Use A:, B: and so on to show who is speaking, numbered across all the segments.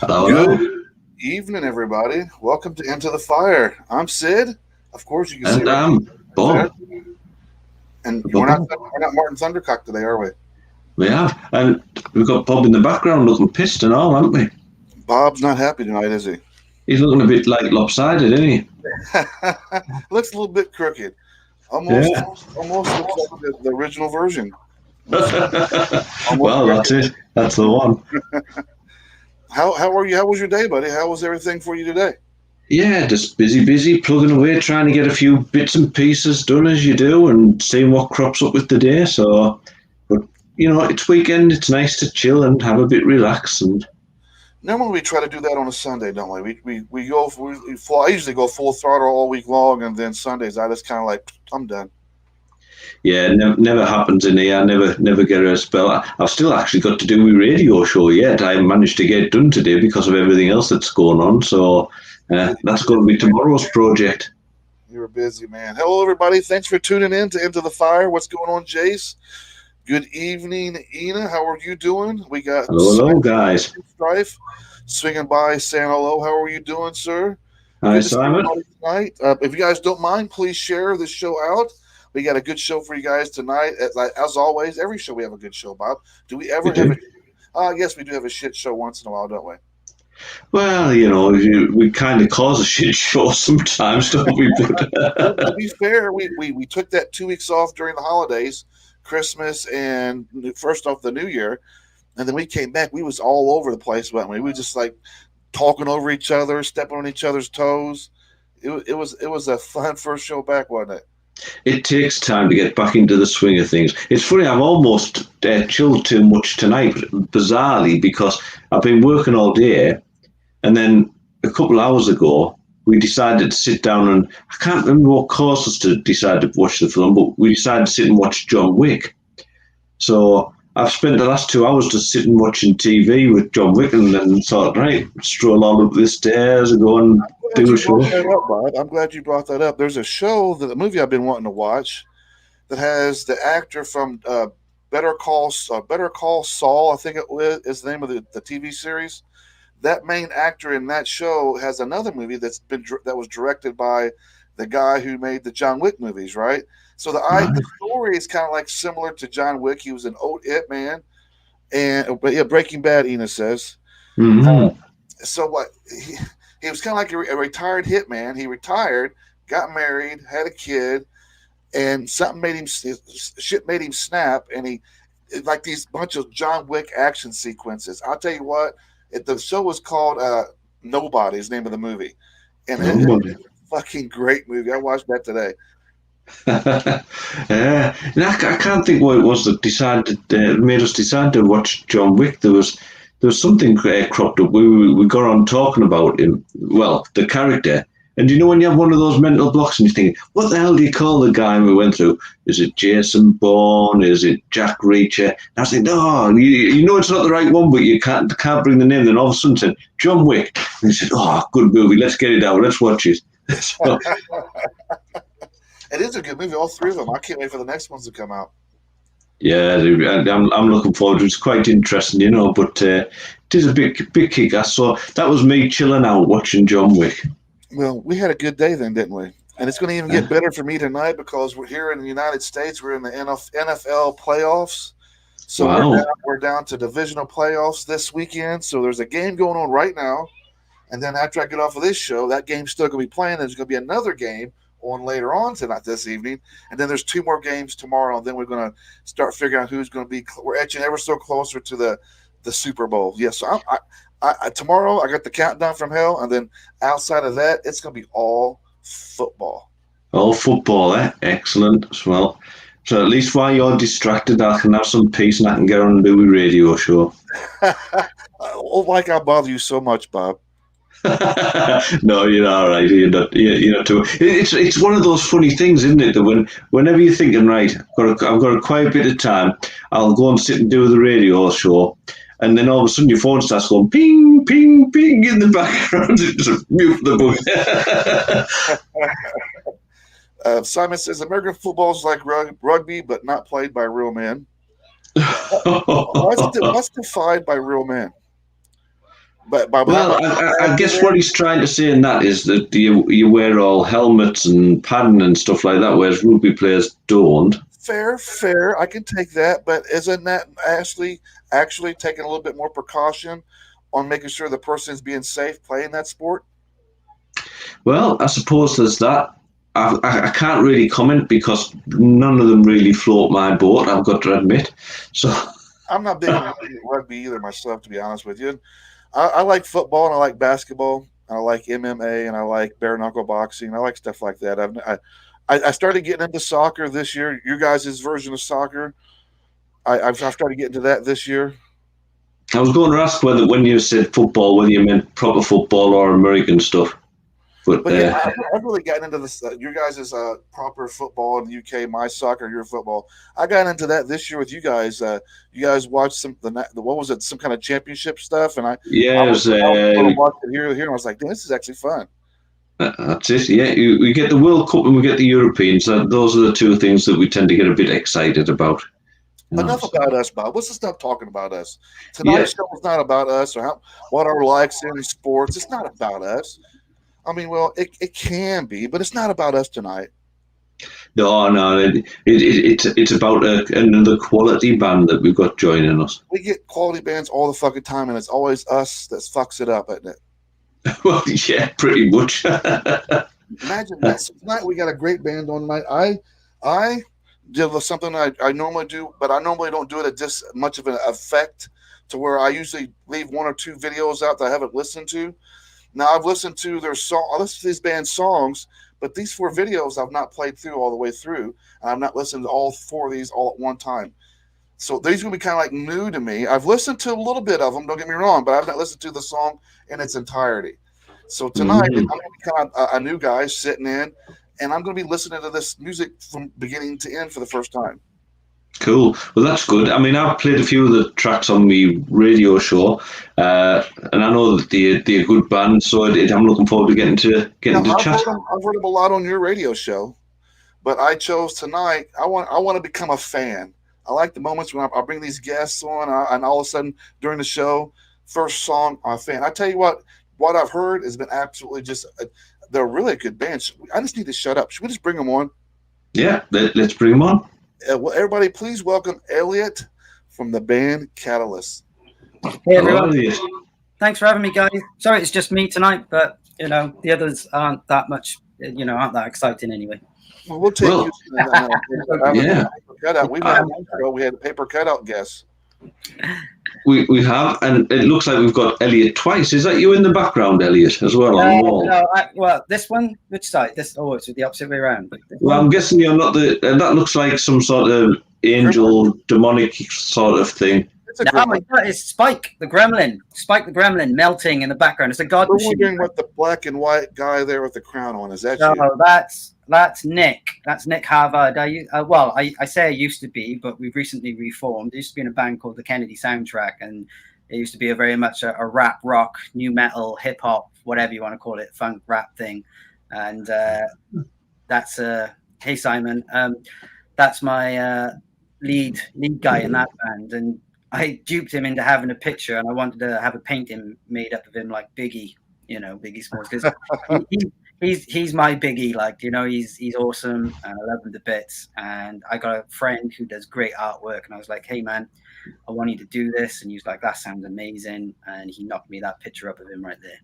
A: Hello,
B: Good
A: hello.
B: evening, everybody. Welcome to Into the Fire. I'm Sid. Of course, you can see
A: And
B: right there.
A: Bob.
B: And
A: Bob.
B: we're not Martin Thundercock today, are we?
A: We have. And we've got Bob in the background looking pissed and all, haven't we?
B: Bob's not happy tonight, is he?
A: He's looking a bit like lopsided, isn't he?
B: Looks a little bit crooked. Almost,
A: Yeah.
B: almost looks like the original version. Looks almost
A: Well, that's
B: crooked.
A: it. That's the one.
B: How are you? How was your day, buddy? How was everything for you today?
A: Yeah, just busy, plugging away, trying to get a few bits and pieces done as you do and seeing what crops up with the day. So, but, it's weekend. It's nice to chill and have a bit relaxed. And
B: Normally, we try to do that on a Sunday, don't we? We go. I usually go full throttle all week long, and then Sundays I just kind of like I'm done.
A: yeah, never happens in here. I never get a spell. I've still actually got to do a radio show yet. I haven't managed to get it done today because of everything else that's going on. So that's going to be tomorrow's project.
B: You were busy, man. Hello, everybody. Thanks for tuning in to Into the Fire. What's going on, Jace? Good evening, Ina. How are you doing? We got
A: Hello, guys.
B: Strife swinging by saying hello. How are you doing, sir?
A: Hi,
B: Good to see
A: Simon.
B: everybody tonight. If you guys don't mind, please share this show out. We got a good show for you guys tonight. As always, every show we have a good show, Bob. Do we ever
A: We
B: have
A: do.
B: yes, we do have a shit show once in a while, don't we?
A: Well, we kind of cause a shit show sometimes, don't we?
B: Well, to
A: But
B: be fair, we took that 2 weeks off during the holidays, Christmas and first off the New Year, and then we came back. We was all over the place, but we were just like talking over each other, stepping on each other's toes. It was a fun first show back, wasn't it?
A: it takes time to get back into the swing of things. It's funny, I've almost chilled too much tonight, bizarrely, because I've been working all day. And then a couple of hours ago, we decided to sit down and I can't remember what caused us to decide to watch the film, but we decided to sit and watch John Wick. So I've spent the last 2 hours just sitting watching TV with John Wick and then thought, right, stroll on up the stairs and go and
B: Glad
A: do a
B: you brought
A: show.
B: that up, Bob. I'm glad you brought that up. There's a show, the movie I've been wanting to watch, that has the actor from Better Call Saul. I think is the name of the TV series. That main actor in that show has another movie that was directed by the guy who made the John Wick movies, right? So the
A: Right.
B: story is kind of like similar to John Wick. He was an old hitman, and but yeah, Breaking Bad. Ina says
A: Mm-hmm.
B: so. What he was kind of like a retired hitman. He retired, got married, had a kid, and something made him shit made him snap, and he like these bunch of John Wick action sequences. I'll tell you what, the show was called Nobody. Is the name of the movie, and
A: Nobody.
B: it's a fucking great movie. I watched that today.
A: And I can't think what it was that decided made us decide to watch John Wick. There was something cropped up. We got on talking about him. Well, the character. And you know when you have one of those mental blocks and you think, what the hell do you call the guy we went through? Is it Jason Bourne? Is it Jack Reacher? And I was thinking, no, you know it's not the right one, but you can't bring the name. Then all of a sudden said John Wick, and he said, oh, good movie. Let's get it out. Let's watch it. So,
B: It is a good movie, all three of them. I can't wait for the next ones to come out.
A: yeah, I'm looking forward to it. It's quite interesting, but it is a big kick-ass. So that was me chilling out watching John Wick.
B: Well, we had a good day then, didn't we? And it's going to even
A: Uh,
B: get better for me tonight because we're here in the United States. We're in the NFL playoffs. So
A: wow.
B: we're down to divisional playoffs this weekend. So there's a game going on right now. And then after I get off of this show, that game's still going to be playing. There's going to be another game on later on tonight, this evening. And then there's two more games tomorrow. And then we're going to start figuring out who's going to be. We're etching ever so closer to the Super Bowl. Yes. So tomorrow I got the countdown from hell. And then outside of that, it's going to be all football.
A: Oh, football, eh? Excellent as well. So at least while you're distracted, I can have some peace and I can get on and do a radio show.
B: Oh, like I bother you so much, Bob.
A: No, you're all right. You're not too. It's one of those funny things, isn't it? That whenever you're thinking, right, I've got a quiet bit of time, I'll go and sit and do the radio show, and then all of a sudden your phone starts going ping, ping, ping in the background. Just mute the book.
B: Simon says American football is like rugby, but not played by real men. What's defined by real men? But by
A: Well,
B: having
A: I guess what he's trying to say in that is that you wear all helmets and padding and stuff like that, whereas rugby players don't.
B: fair, I can take that. But isn't that actually taking a little bit more precaution on making sure the person is being safe playing that sport?
A: Well, I suppose there's that. I can't really comment because none of them really float my boat, I've got to admit. So,
B: I'm not big on rugby either myself, to be honest with you. I like football and I like basketball. I like MMA and I like bare knuckle boxing. I like stuff like that. I started getting into soccer this year. Your guys' version of soccer. I've started getting into that this year.
A: I was going to ask whether when you said football, whether you meant proper football or American stuff. But
B: But yeah, I've really gotten into this. Your guys' proper football in the UK, my soccer, your football. I got into that this year with you guys. You guys watched what was it? Some kind of championship stuff, and
A: yeah,
B: I was able to watch it here, and I was like, "Damn, this is actually fun."
A: that's it. Yeah, we get the World Cup and we get the Europeans. Those are the two things that we tend to get a bit excited about.
B: Enough about us, Bob. Let's just stop talking about us.
A: Yeah,
B: Tonight's show is not about us or what our likes in sports. It's not about us. I mean, well, it can be, but it's not about us tonight.
A: no, it's about another quality band that we've got joining us.
B: We get quality bands all the fucking time, and it's always us that fucks it up, isn't it?
A: Well, yeah, pretty much.
B: Imagine that. So tonight we got a great band on tonight. I did something I normally do, but I normally don't do it at this much of an effect to where I usually leave one or two videos out that I haven't listened to. Now I've listened to their song. I listened to these band songs, but these four videos I've not played through all the way through, and I've not listened to all four of these all at one time. So these will be kind of like new to me. I've listened to a little bit of them. Don't get me wrong, but I've not listened to the song in its entirety. So tonight I'm going to be kind of a new guy sitting in, and I'm going to be listening to this music from beginning to end for the first time.
A: Cool. Well, that's good. I mean, I've played a few of the tracks on my radio show, and I know that they're a good band. So I'm looking forward to getting to chat.
B: I've heard them a lot on your radio show, but I chose tonight. I want to become a fan. I like the moments when I bring these guests on, and all of a sudden during the show, first song, I'm a fan. I tell you what I've heard has been absolutely they're really a good band. I just need to shut up. Should we just bring them on?
A: Yeah, let's bring them on.
B: Well, everybody, please welcome Elliot from the band Catalyst.
C: Hey everyone. Thanks for having me, guys. Sorry it's just me tonight, but the others aren't that much, aren't that exciting anyway.
B: Well, we'll take you. Yeah. We had a paper cutout guest.
A: We have, and it looks like we've got Elliot twice. Is that you in the background, Elliot, as well on the wall?
C: No, well, this one, which side? It's the opposite way around.
A: Well, I'm guessing you're not that looks like some sort of angel, demonic sort of thing.
C: It's Spike the Gremlin, melting in the background. It's a god machine.
B: I'm wondering what the black and white guy there with the crown on is. That
C: you? That's Nick. That's Nick Harvard. I say I used to be, but we've recently reformed. I used to be in a band called the Kennedy Soundtrack, and it used to be very much a rap, rock, new metal, hip hop, whatever you want to call it, funk rap thing. And that's hey Simon, that's my lead guy in that band, and I duped him into having a picture, and I wanted to have a painting made up of him like Biggie, Biggie Smalls, because he's my Biggie, he's awesome, and I love him to bits. And I got a friend who does great artwork, and I was like, hey man, I want you to do this, and he was like, that sounds amazing, and he knocked me that picture up of him right there.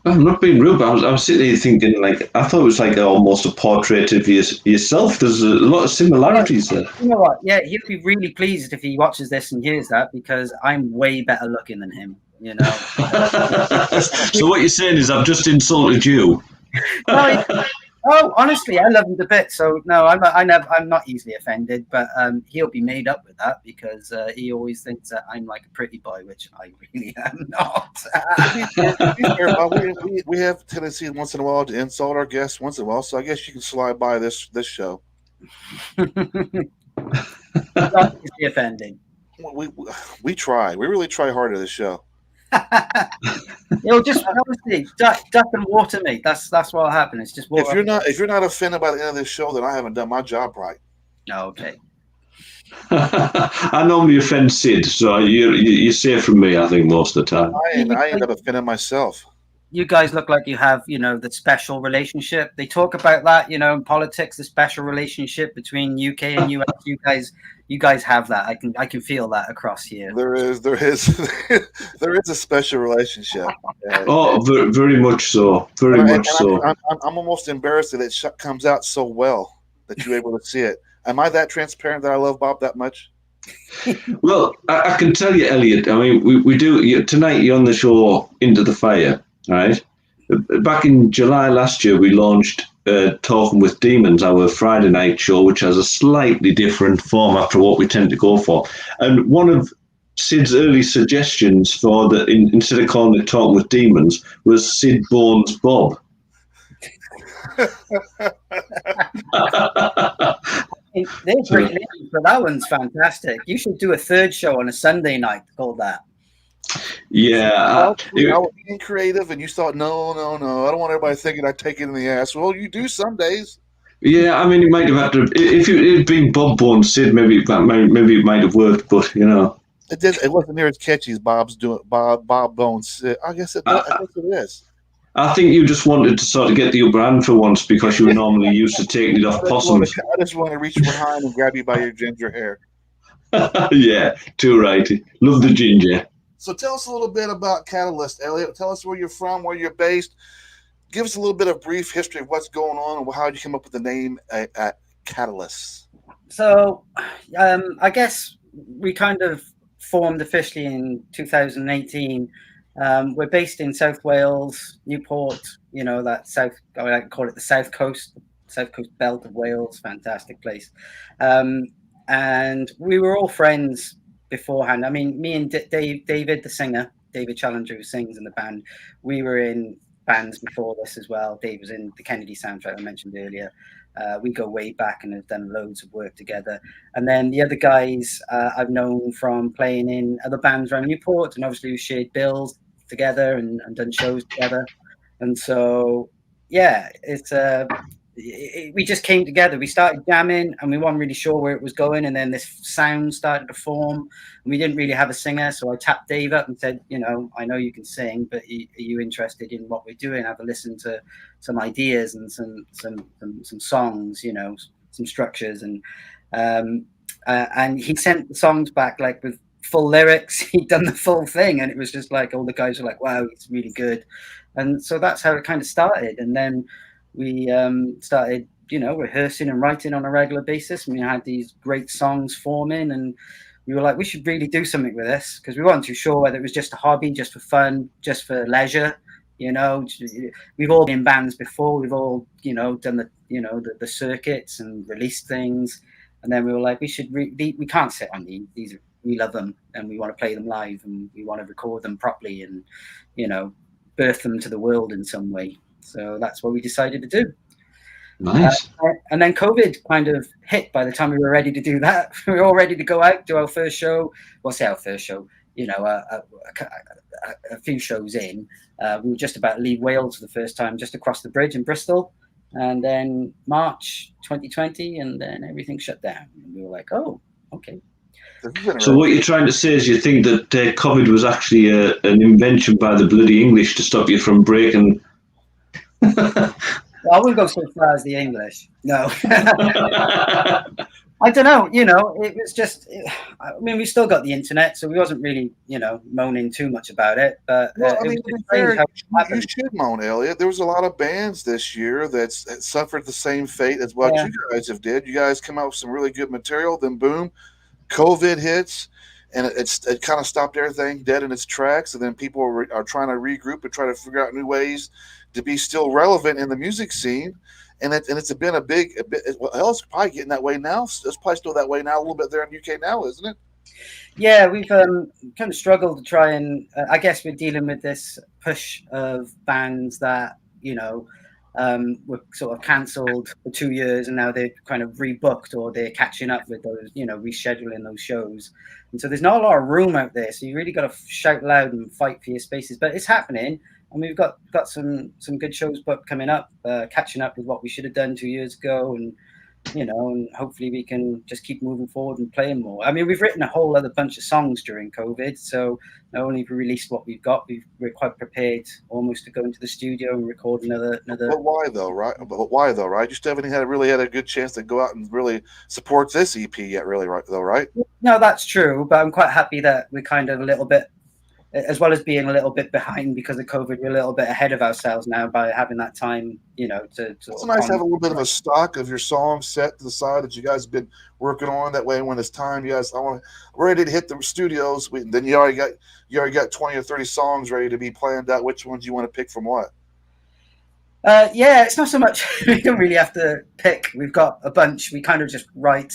A: Well, I'm not being rude, but I was sitting there thinking, I thought it was like almost a portrait of yourself. There's a lot of similarities there.
C: You know what? Yeah, he'll be really pleased if he watches this and hears that, because I'm way better looking than him,
A: So what you're saying is I've just insulted you.
C: No, honestly, I love him to bits. So no, I'm not easily offended, but he'll be made up with that, because he always thinks that I'm like a pretty boy, which I really am not.
B: We have a tendency once in a while to insult our guests once in a while, so I guess you can slide by this show.
C: Not easily offended.
B: We try. We really try hard at this show.
C: It'll just honestly duck and water me. That's what will happen. It's just water.
B: If you're not offended by the end of this show, then I haven't done my job right.
C: Okay.
A: I normally offend Sid, so you're safe from me, I think, most of the time.
B: I end up offending myself.
C: You guys look like you have, the special relationship. They talk about that, in politics, the special relationship between UK and US. You guys have that. I can feel that across here.
B: There is, there is a special relationship.
A: Oh, very much so. Very
B: And
A: much so.
B: I'm almost embarrassed that it comes out so well that you're able to see it. Am I that transparent that I love Bob that much?
A: Well, I can tell you, Elliot. I mean, we do tonight. You're on the show Into the Fire, right? Back in July last year, we launched Talking with Demons, our Friday night show, which has a slightly different format for what we tend to go for. And one of Sid's early suggestions for instead of calling it Talking with Demons was Sid Bones Bob.
C: They're great names, but that one's fantastic. You should do a third show on a Sunday night called that.
A: Yeah,
B: I was being creative, and you thought, no, I don't want everybody thinking I take it in the ass. Well, you do some days.
A: yeah. I mean, it might have had to. If it had been Bob Bones Sid, maybe it might have worked. But
B: It did. It wasn't near as catchy as Bob Bones. I guess it is.
A: I think you just wanted to sort of get the upper hand for once because you were normally used to taking it off possums.
B: I just want to reach behind and grab you by your ginger hair.
A: Yeah, too right. Love the ginger.
B: So tell us a little bit about Catalyst, Elliot. Tell us where you're from, where you're based. Give us a little bit of brief history of what's going on and how you came up with the name Catalyst.
C: So, I guess we kind of formed officially in 2018. We're based in South Wales, Newport. That I like to call it the South Coast belt of Wales. Fantastic place. And we were all friends beforehand. I mean, me and David, the singer, David Challenger, who sings in the band, we were in bands before this as well. Dave was in the Kennedy soundtrack I mentioned earlier. We go way back and have done loads of work together. And then the other guys I've known from playing in other bands around Newport, and obviously we shared bills together and done shows together. And so, yeah, we just came together. We started jamming and we weren't really sure where it was going. And then this sound started to form and we didn't really have a singer. So I tapped Dave up and said, I know you can sing, but are you interested in what we're doing? Have a listen to some ideas and some songs, some structures. And he sent the songs back like with full lyrics. He'd done the full thing. And it was just like, all the guys were like, wow, it's really good. And so that's how it kind of started. And then we started, rehearsing and writing on a regular basis. And we had these great songs forming, and we were like, we should really do something with this because we weren't too sure whether it was just a hobby, just for fun, just for leisure. We've all been in bands before. We've all, done the circuits and released things. And then we were like, we can't sit on these. We love them and we want to play them live and we want to record them properly and, birth them to the world in some way. So that's what we decided to do.
A: Nice.
C: And then COVID kind of hit by the time we were ready to do that. We were all ready to go out, do our first show. Well, say our first show, a few shows in. We were just about to leave Wales for the first time, just across the bridge in Bristol. And then March 2020, and then everything shut down. And we were like, oh, okay.
A: So what you're trying to say is you think that COVID was actually an invention by the bloody English to stop you from breaking...
C: Well, I wouldn't go so far as the English. No. I don't know. It was just... I mean, we still got the internet, so we wasn't really, moaning too much about it. But
B: well, I mean, you should moan, Elliot. There was a lot of bands this year that suffered the same fate as what you guys have did. You guys come out with some really good material, then boom, COVID hits, and it kind of stopped everything dead in its tracks. And then people are trying to regroup and try to figure out new ways to be still relevant in the music scene. And it's been a bit. Well, it's probably getting that way now. It's probably still that way now, a little bit there in the UK now, isn't it?
C: Yeah, we've kind of struggled to try and. I guess we're dealing with this push of bands that were sort of cancelled for 2 years and now they're kind of rebooked or they're catching up with those, rescheduling those shows. And so there's not a lot of room out there. So you really got to shout loud and fight for your spaces. But it's happening. And we've got some good shows booked coming up, catching up with what we should have done 2 years ago. And and hopefully we can just keep moving forward and playing more. I mean, we've written a whole other bunch of songs during COVID, so not only have we released what we've got, we're quite prepared almost to go into the studio and record another.
B: But why though, right? But why though, right? You still haven't really had a good chance to go out and really support this EP yet, really, right? Though, right?
C: No, that's true, but I'm quite happy that we're kind of a little bit, as well as being a little bit behind because of COVID, we're a little bit ahead of ourselves now by having that time, to
B: It's nice to have a little bit of a stock of your songs set to the side that you guys have been working on. That way, when it's time, you guys, ready to hit the studios. Then you already got 20 or 30 songs ready to be planned out. Which ones you want to pick from what?
C: Yeah, it's not so much. We don't really have to pick. We've got a bunch. We kind of just write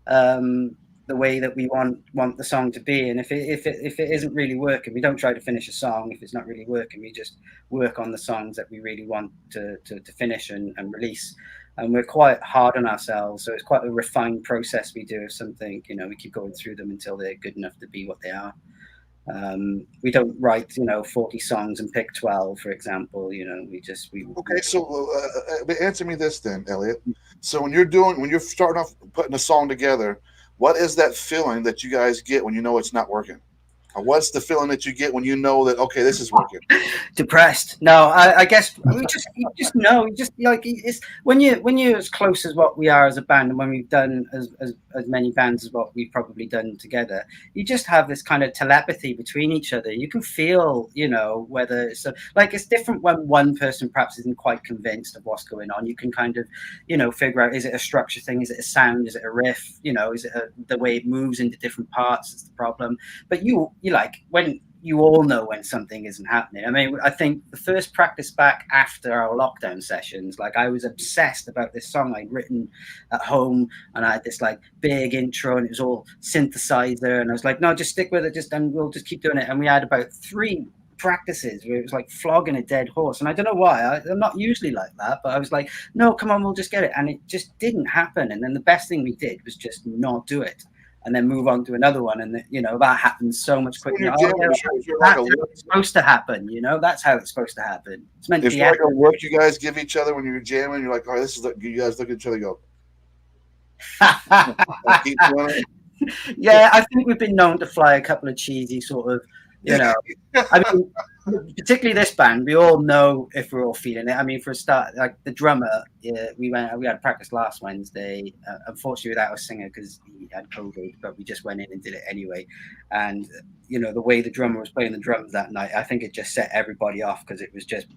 C: the way that we want the song to be, and if it isn't really working, we don't try to finish a song. If it's not really working, we just work on the songs that we really want to finish and release. And we're quite hard on ourselves, so it's quite a refined process we do of something. We keep going through them until they're good enough to be what they are. We don't write 40 songs and pick 12, for example. Okay,
B: so answer me this then, Elliot. So when you're starting off putting a song together, what is that feeling that you guys get when you know it's not working? Or what's the feeling that you get when you know that, okay, this is working?
C: Depressed. No, I guess you just know. You just like it's when you're as close as what we are as a band, and when we've done as many bands as what we've probably done together, you just have this kind of telepathy between each other. You can feel, whether it's it's different when one person perhaps isn't quite convinced of what's going on. You can kind of, figure out, is it a structure thing? Is it a sound? Is it a riff? Is it the way it moves into different parts? Is the problem? But you when you all know when something isn't happening. I mean, I think the first practice back after our lockdown sessions, I was obsessed about this song I'd written at home, and I had this big intro, and it was all synthesizer, and I was like, no, just stick with it, and we'll just keep doing it. And we had about 3 practices where it was like flogging a dead horse, and I don't know why. I'm not usually like that, but I was like, no, come on, we'll just get it, and it just didn't happen. And then the best thing we did was just not do it, and then move on to another one. And that happens so much quicker. That's how it's supposed to happen. That's how it's supposed to happen. It's meant to be.
B: It's like a look you guys give each other when you're jamming. You're like, all right, this is you guys look at each other and go. Keep doing it.
C: Yeah, I think we've been known to fly a couple of cheesy sort of, I mean, particularly this band, we all know if we're all feeling it. I mean, for a start, the drummer, we had practice last Wednesday, unfortunately without a singer because he had COVID, but we just went in and did it anyway. And, the way the drummer was playing the drums that night, I think it just set everybody off, because it was just,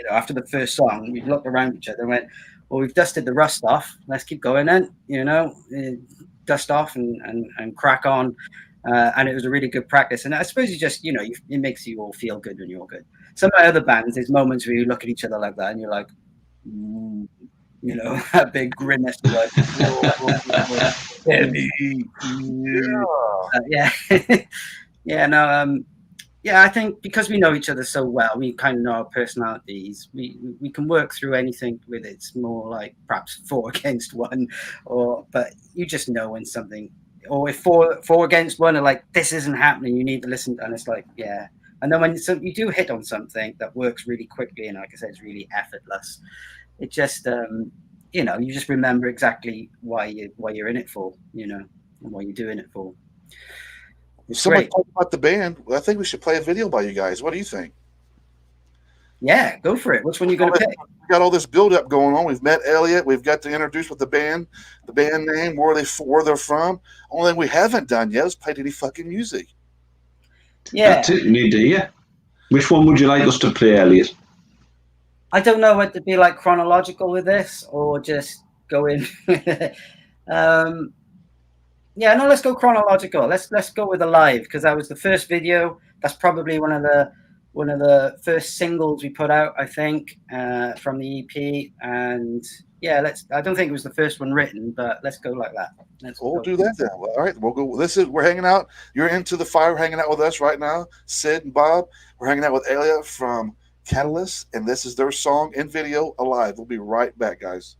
C: after the first song, we looked around each other and went, well, we've dusted the rust off. Let's keep going then, dust off and crack on. And it was a really good practice. And I suppose it makes you all feel good when you're good. Some of my other bands, there's moments where you look at each other like that and you're like, a big grimace. Yeah, I think because we know each other so well, we kind of know our personalities. We can work through anything with it. It's more like perhaps 4 against 1, but you just know when something. Or if 4 against 1 are like, this isn't happening, you need to listen, and it's like, yeah. And then when you do hit on something that works really quickly, and like I said, it's really effortless, it just you just remember exactly why you're in it for, and what you're doing it for.
B: Somebody talked about the band. Well, I think we should play a video by you guys. What do you think?
C: Yeah, go for it. Which one are you going to pick?
B: We got all this build-up going on. We've met Elliot. We've got to introduce with the band name, where they're from. Only thing we haven't done yet is played any fucking music.
C: Yeah.
A: That's it, need to hear. Which one would you like us to play, Elliot?
C: I don't know whether to be chronological with this or just go in. Yeah, no, let's go chronological. Let's go with Alive, because that was the first video. That's probably one of the first singles we put out, I think, from the EP. And yeah, I don't think it was the first one written, but let's go like that.
B: We'll do that then. Well, all right, we'll go. We're hanging out. You're into the fire, hanging out with us right now, Sid and Bob. We're hanging out with Elliot from Catalyst, and this is their song and video, Alive. We'll be right back, guys.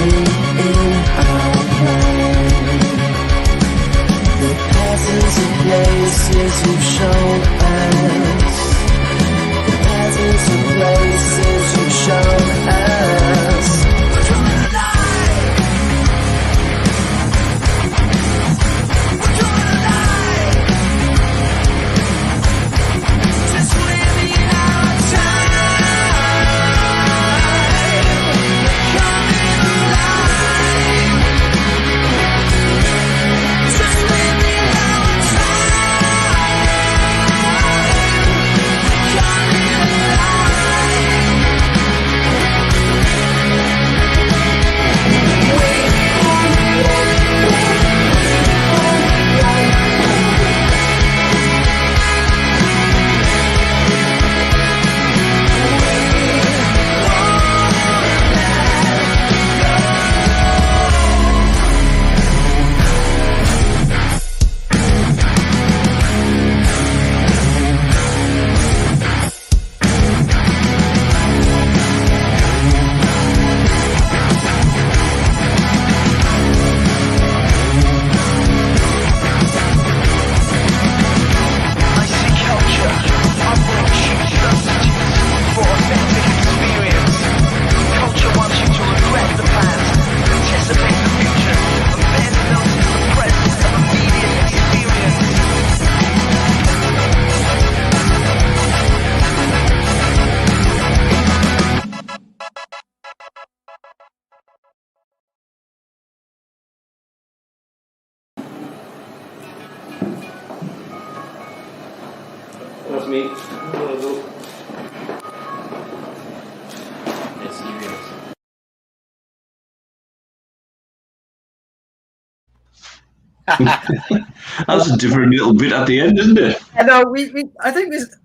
D: in our mind. The patterns and places you've shown us. The patterns and places you've shown us. We're coming alive. We're coming alive. Just living our time. Coming alive. Just living our time. Coming alive. I see culture, upbringing, substitutes for authentic experience. Culture wants you to regret the past, anticipate the future, and then notice the present of immediate experience.
E: That's me. It's serious.
A: That's a different little bit at the end, isn't it?
C: I know I think there's.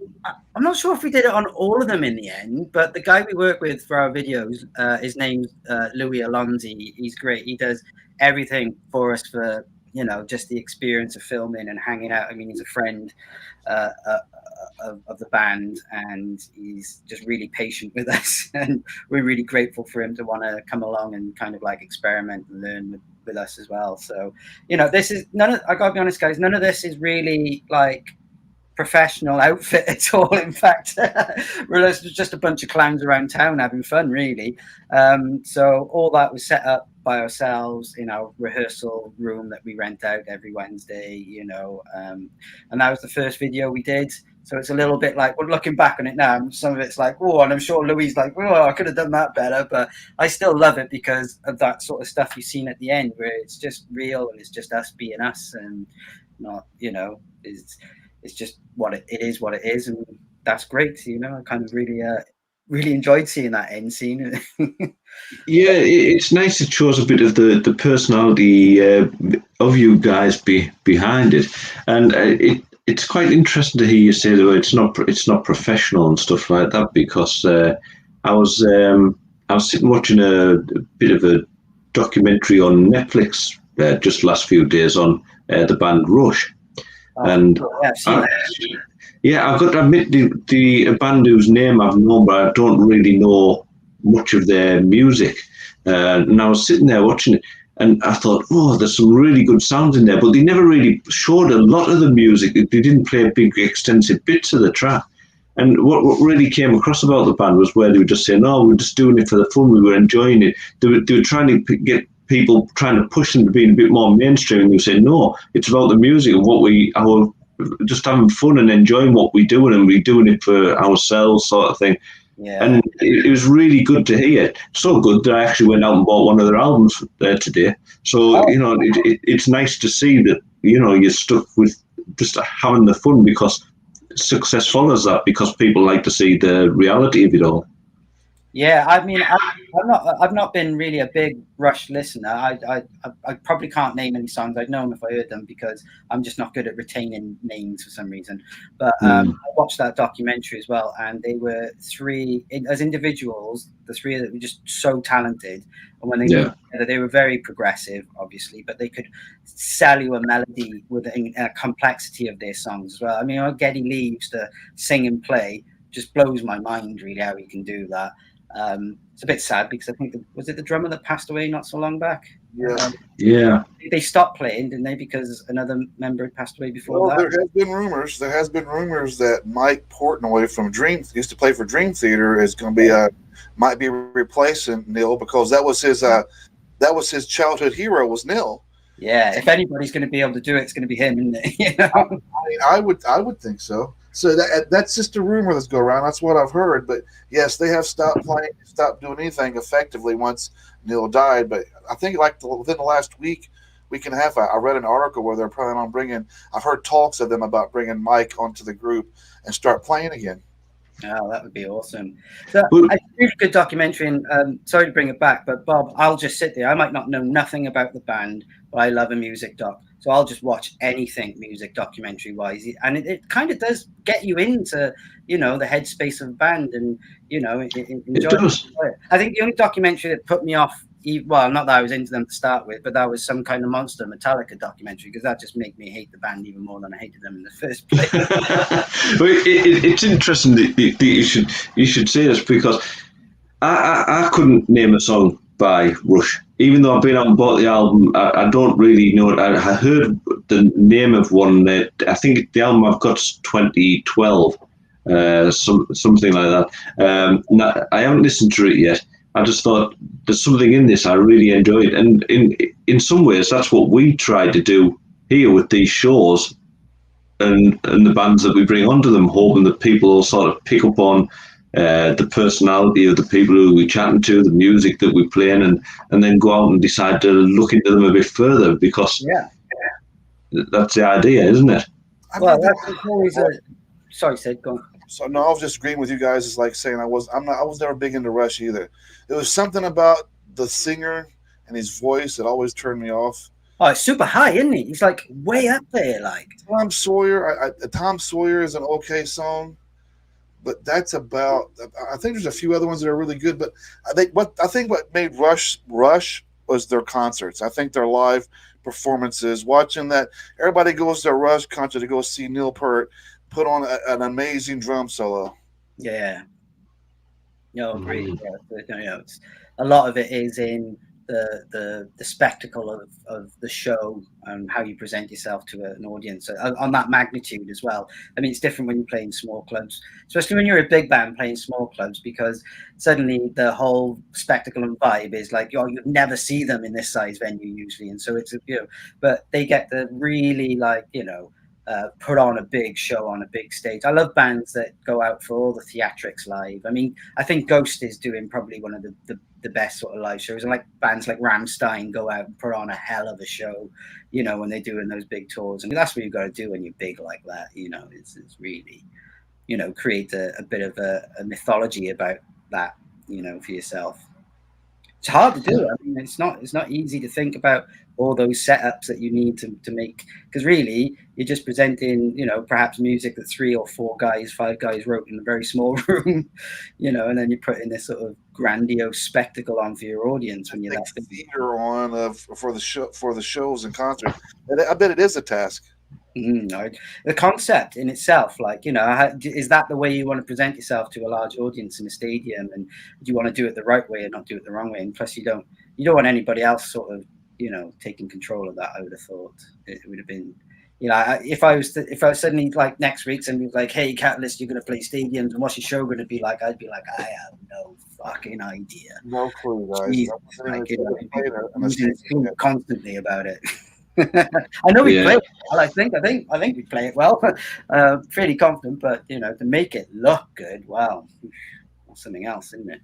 C: I'm not sure if we did it on all of them in the end, but the guy we work with for our videos, his name's Louis Alonzi. He's great. He does everything for us for just the experience of filming and hanging out. I mean, he's a friend of the band, and he's just really patient with us, and we're really grateful for him to want to come along and kind of like experiment and learn with us as well. So this is I gotta be honest, guys, none of this is really like professional outfit at all. In fact, we're just a bunch of clowns around town having fun, really. So all that was set up by ourselves in our rehearsal room that we rent out every Wednesday, and that was the first video we did. So it's a little bit like, well, looking back on it now, some of it's like, oh, and I'm sure Louis like, oh, I could have done that better, but I still love it because of that sort of stuff you've seen at the end, where it's just real and it's just us being us, and not, it's just what it is, and that's great. I kind of really enjoyed seeing that end scene.
A: Yeah, it's nice. It shows a bit of the personality of you guys behind it, and it's quite interesting to hear you say that it's not professional and stuff like that, because I was sitting watching a bit of a documentary on Netflix just last few days on the band Rush. And I've got to admit, the band whose name I've known, but I don't really know much of their music. And I was sitting there watching it, and I thought, oh, there's some really good sounds in there, but they never really showed a lot of the music. They didn't play big, extensive bits of the track. And what really came across about the band was where they were just saying, oh, we're just doing it for the fun, we were enjoying it. They were trying to get people, trying to push them to being a bit more mainstream, and they were saying, no, it's about the music and just having fun and enjoying what we're doing, and we're doing it for ourselves, sort of thing.
C: Yeah.
A: And it was really good to hear. So good that I actually went out and bought one of their albums today. So, it's nice to see that, you're stuck with just having the fun, because success follows that, because people like to see the reality of it all.
C: Yeah, I mean, I've not been really a big Rush listener. I probably can't name any songs. I'd know them if I heard them, because I'm just not good at retaining names for some reason. But I watched that documentary as well, and they were as individuals, the three that were just so talented. And when they moved together, they were very progressive, obviously, but they could sell you a melody with a complexity of their songs as well. I mean, Geddy Lee used to sing and play, just blows my mind really how he can do that. It's a bit sad because I think was it the drummer that passed away not so long back?
B: Yeah.
A: Yeah.
C: They stopped playing, didn't they? Because another member had passed away before
B: Well,
C: that.
B: there has been rumors. There has been rumors that Mike Portnoy from Dream used to play for Dream Theater is going to be might be replacing Neil because that was his childhood hero was Neil.
C: Yeah, if anybody's going to be able to do it, it's going to be him, isn't it? You know?
B: I mean, I would think so. So that's just a rumor that's going around. That's what I've heard. But yes, they have stopped playing, stopped doing anything effectively once Neil died. But I think like within the last week and a half, I read an article where they're planning on bringing. I've heard talks of them about bringing Mike onto the group and start playing again.
C: Oh, that would be awesome. So a really good documentary, and sorry to bring it back, but Bob, I'll just sit there. I might not know nothing about the band, but I love a music doc. So I'll just watch anything music documentary-wise. And it kind of does get you into, the headspace of a band and, enjoy it. I think the only documentary that put me off, well, not that I was into them to start with, but that was some kind of Monster Metallica documentary because that just made me hate the band even more than I hated them in the first place.
A: But it's interesting that you should say this because I couldn't name a song by Rush, even though I've been out and bought the album. I don't really know it. I heard the name of one. I think the album I've got is 2012, something like that. I haven't listened to it yet. I just thought there's something in this I really enjoyed, and in some ways that's what we try to do here with these shows and the bands that we bring onto them, hoping that people will sort of pick up on the personality of the people who we're chatting to, the music that we're playing, and then go out and decide to look into them a bit further because that's the idea, isn't it?
C: Well, that's always sorry, Sid, go on.
B: So no, I was just agreeing with you guys. It's like saying I was never big into Rush either. There was something about the singer and his voice that always turned me off.
C: Oh, it's super high, isn't he? He's like way up there, like
B: Tom Sawyer. Tom Sawyer is an okay song, but that's about. I think there's a few other ones that are really good, but I think what made Rush was their concerts. I think their live performances. Watching that, everybody goes to a Rush concert to go see Neil Peart put on an amazing drum solo.
C: Yeah. No, agree. Yeah, it's, a lot of it is in the spectacle of the show and how you present yourself to an audience on that magnitude as well. I mean, it's different when you play in small clubs, especially when you're a big band playing small clubs, because suddenly the whole spectacle and vibe is like, you'd never see them in this size venue usually, and so it's but they get to really put on a big show on a big stage. I love bands that go out for all the theatrics live. I mean, I think Ghost is doing probably one of the best sort of live shows. And like bands like Rammstein go out and put on a hell of a show, when they're doing those big tours. I mean, that's what you've got to do when you're big like that, it's really, create a bit of a mythology about that, for yourself. It's hard to do. I mean, it's not easy to think about all those setups that you need to make, because really you're just presenting, perhaps music that 3 or 4 guys, 5 guys wrote in a very small room, and then you're putting this sort of grandiose spectacle on for your audience when you're that
B: theater on for the shows and concerts. I bet it is a task.
C: The concept in itself, is that the way you want to present yourself to a large audience in a stadium, and do you want to do it the right way and not do it the wrong way? And plus you don't want anybody else sort of taking control of that. I would have thought it would have been, if I was suddenly like next week somebody was like, hey Catalyst, you're going to play stadiums and what's your show going to be like, I'd be like, I have no fucking idea,
B: no clue, guys.
C: Constantly about it. I know we play it well. I think we play it well. Fairly confident, but to make it look good, wow, that's something else, isn't it?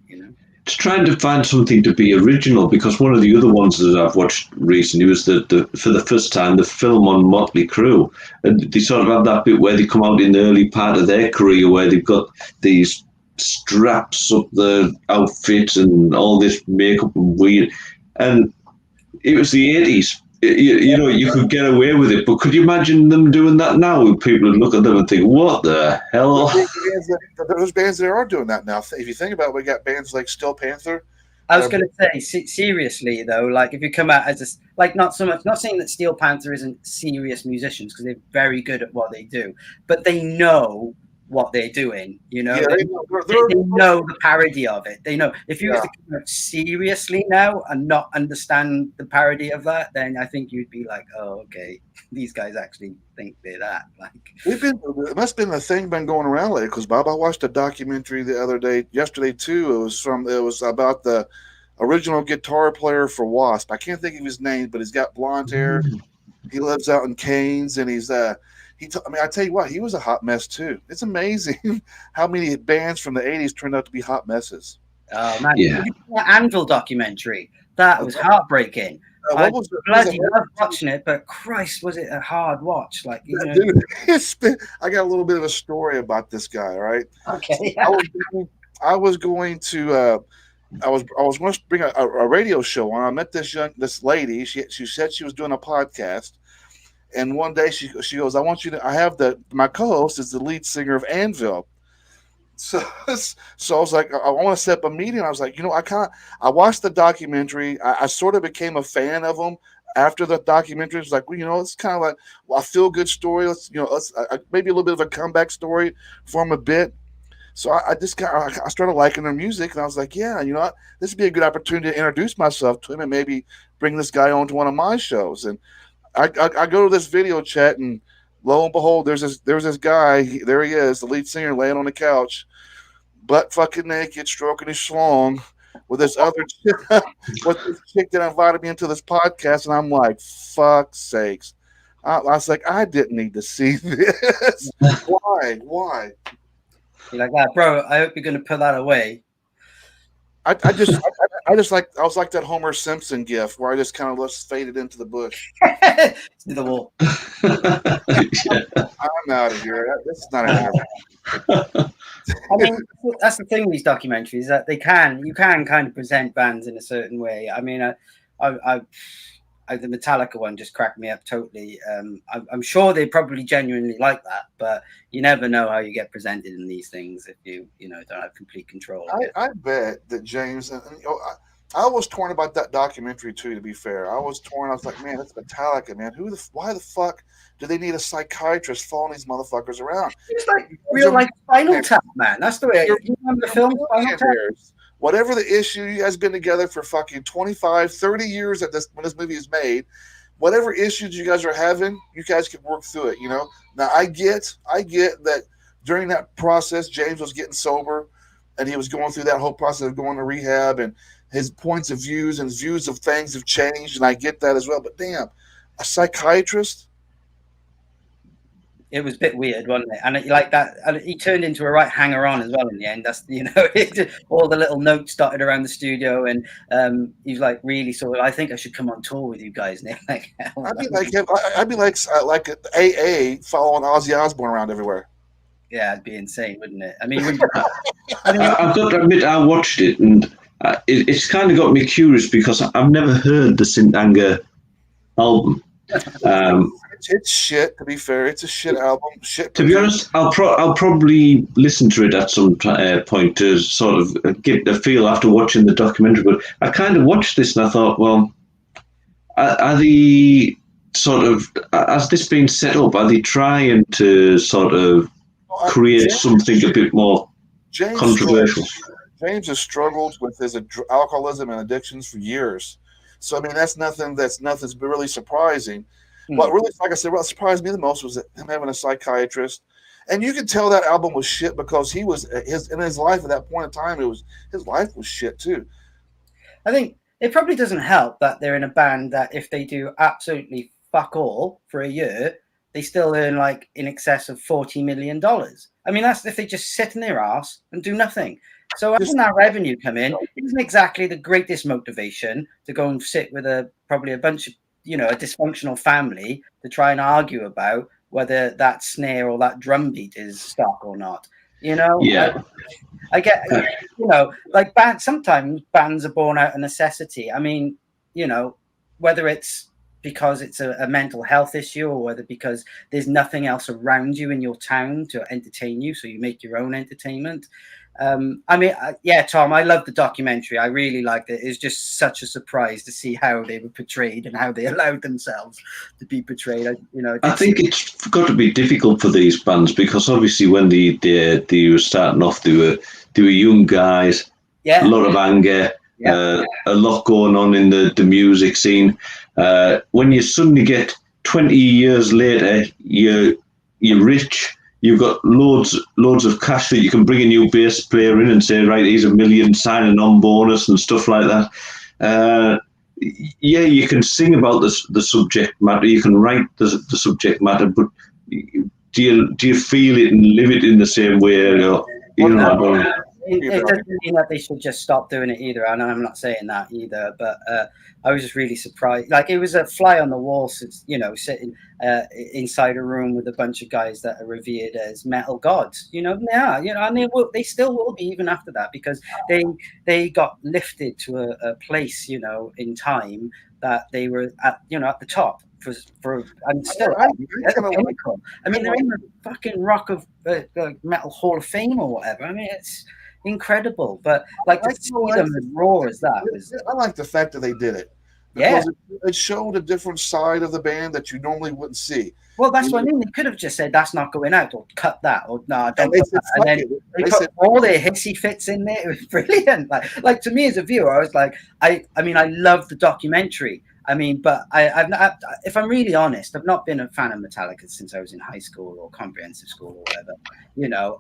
A: It's trying to find something to be original, because one of the other ones that I've watched recently was for the first time the film on Motley Crue, and they sort of have that bit where they come out in the early part of their career where they've got these straps up the outfit and all this makeup and weird, and it was the 80s. You could get away with it, but could you imagine them doing that now? People would look at them and think, what the hell?
B: There's bands that are doing that now. If you think about it, we got bands like Steel Panther.
C: I was going to say, seriously though, like if you come out as not so much, not saying that Steel Panther isn't serious musicians, because they're very good at what they do, but they know what they're doing. You know,
B: Yeah,
C: they know the parody of it. They know if you was to come out seriously now and not understand the parody of that, then I think you'd be like, oh, okay, these guys actually think they're that. Like,
B: it must have been a thing been going around lately. Because Bob, I watched a documentary the other day, yesterday too. It was about the original guitar player for Wasp. I can't think of his name, but he's got blonde hair. He lives out in Canes, and I mean, I tell you what, he was a hot mess too. It's amazing how many bands from the '80s turned out to be hot messes.
C: oh man,
A: Yeah.
C: that Anvil documentary, that was heartbreaking. I bloody loved watching it, but Christ, was it a hard watch? Like, you know,
B: dude, I got a little bit of a story about this guy. Right?
C: Okay.
B: I was going to bring a radio show on. I met this lady. She said she was doing a podcast, and one day she goes, "I want you to. I have my co-host is the lead singer of Anvil." So I was like, I want to set up a meeting. I was like, I watched the documentary. I sort of became a fan of them after the documentary. It's like, well, it's kind of like a feel good story. Let's maybe a little bit of a comeback story for them a bit. So I started liking their music, and I was like, yeah, this would be a good opportunity to introduce myself to him and maybe bring this guy on to one of my shows. And I go to this video chat, and lo and behold, there's this guy. There he is, the lead singer, laying on the couch, butt fucking naked, stroking his schlong with this other chick, with this chick that invited me into this podcast, and I'm like, fuck sakes. I was like, I didn't need to see this. Why?
C: You're like, bro, I hope you're going to put that away.
B: I was like that Homer Simpson gif where I just kind of faded into the bush.
C: The wall.
B: I'm out of here. This is not an interview.
C: I mean, that's the thing with these documentaries, that you can kind of present bands in a certain way. I mean, the Metallica one just cracked me up totally. I'm sure they probably genuinely like that, but you never know how you get presented in these things if you don't have complete control.
B: I bet that James, and I was torn about that documentary too. To be fair, I was torn. I was like, man, that's Metallica, man. Why the fuck do they need a psychiatrist following these motherfuckers around?
C: It's like real life Spinal Tap, man. That's the way. You remember the film Spinal Tap?
B: Whatever the issue, you guys been together for fucking 25, 30 years when this movie is made. Whatever issues you guys are having, you guys can work through it, Now, I get that during that process, James was getting sober, and he was going through that whole process of going to rehab, and his points of views and his views of things have changed, and I get that as well. But damn, a psychiatrist?
C: It was a bit weird, wasn't it? And and he turned into a right hanger-on as well in the end. That's all the little notes dotted around the studio, and he's like really sort of, I think I should come on tour with you guys, Nick. Like,
B: I'd be like AA following Ozzy Osbourne around everywhere.
C: Yeah, it'd be insane, wouldn't it? I mean,
A: I've got to admit, I watched it, and it's kind of got me curious because I've never heard the Saint Anger album.
B: It's shit. To be fair, it's a shit album. Shit.
A: To be honest, I'll probably listen to it at some point to sort of get a feel after watching the documentary. But I kind of watched this and I thought, well, are the sort of, has this been set up? Are they trying to sort of create something a bit more controversial?
B: James has struggled with his alcoholism and addictions for years. So I mean, that's nothing's really surprising. What really, like I said, what surprised me the most was him having a psychiatrist, and you could tell that album was shit because he was in his life at that point in time. His life was shit too.
C: I think it probably doesn't help that they're in a band that if they do absolutely fuck all for a year, they still earn like in excess of $40 million. I mean, that's if they just sit in their ass and do nothing. So having that revenue come in isn't exactly the greatest motivation to go and sit with probably a bunch of, a dysfunctional family to try and argue about whether that snare or that drum beat is stock or not.
A: Yeah.
C: I get, like sometimes bands are born out of necessity. I mean, whether it's because it's a mental health issue or whether because there's nothing else around you in your town to entertain you, so you make your own entertainment. I mean, yeah, Tom, I love the documentary. I really liked it. It's just such a surprise to see how they were portrayed and how they allowed themselves to be portrayed.
A: I think it's got to be difficult for these bands because obviously when they were starting off, they were young guys, a lot of anger, a lot going on in the music scene. When you suddenly get 20 years later, you're rich. You've got loads of cash that you can bring a new bass player in and say, right, here's $1 million signing on bonus and stuff like that. Yeah, you can sing about the subject matter, you can write the subject matter, but do you feel it and live it in the same way?
C: It doesn't mean that they should just stop doing it either, and I'm not saying that either. But I was just really surprised. Like, it was a fly on the wall, sitting inside a room with a bunch of guys that are revered as metal gods. And they still will be even after that, because they got lifted to a place, in time that they were at the top. And still, I mean, they're in the fucking Rock of Metal Hall of Fame or whatever. I mean, it's incredible, but to see them as raw as that.
B: I like the fact that they did it. Because it showed a different side of the band that you normally wouldn't see.
C: Well, that's what I mean. They could have just said that's not going out, or cut that, or no, don't cut that. And then they put all their hissy fits in there. It was brilliant. Like to me as a viewer, I was like, I mean, I love the documentary. I mean, but if I'm really honest, I've not been a fan of Metallica since I was in high school or comprehensive school or whatever,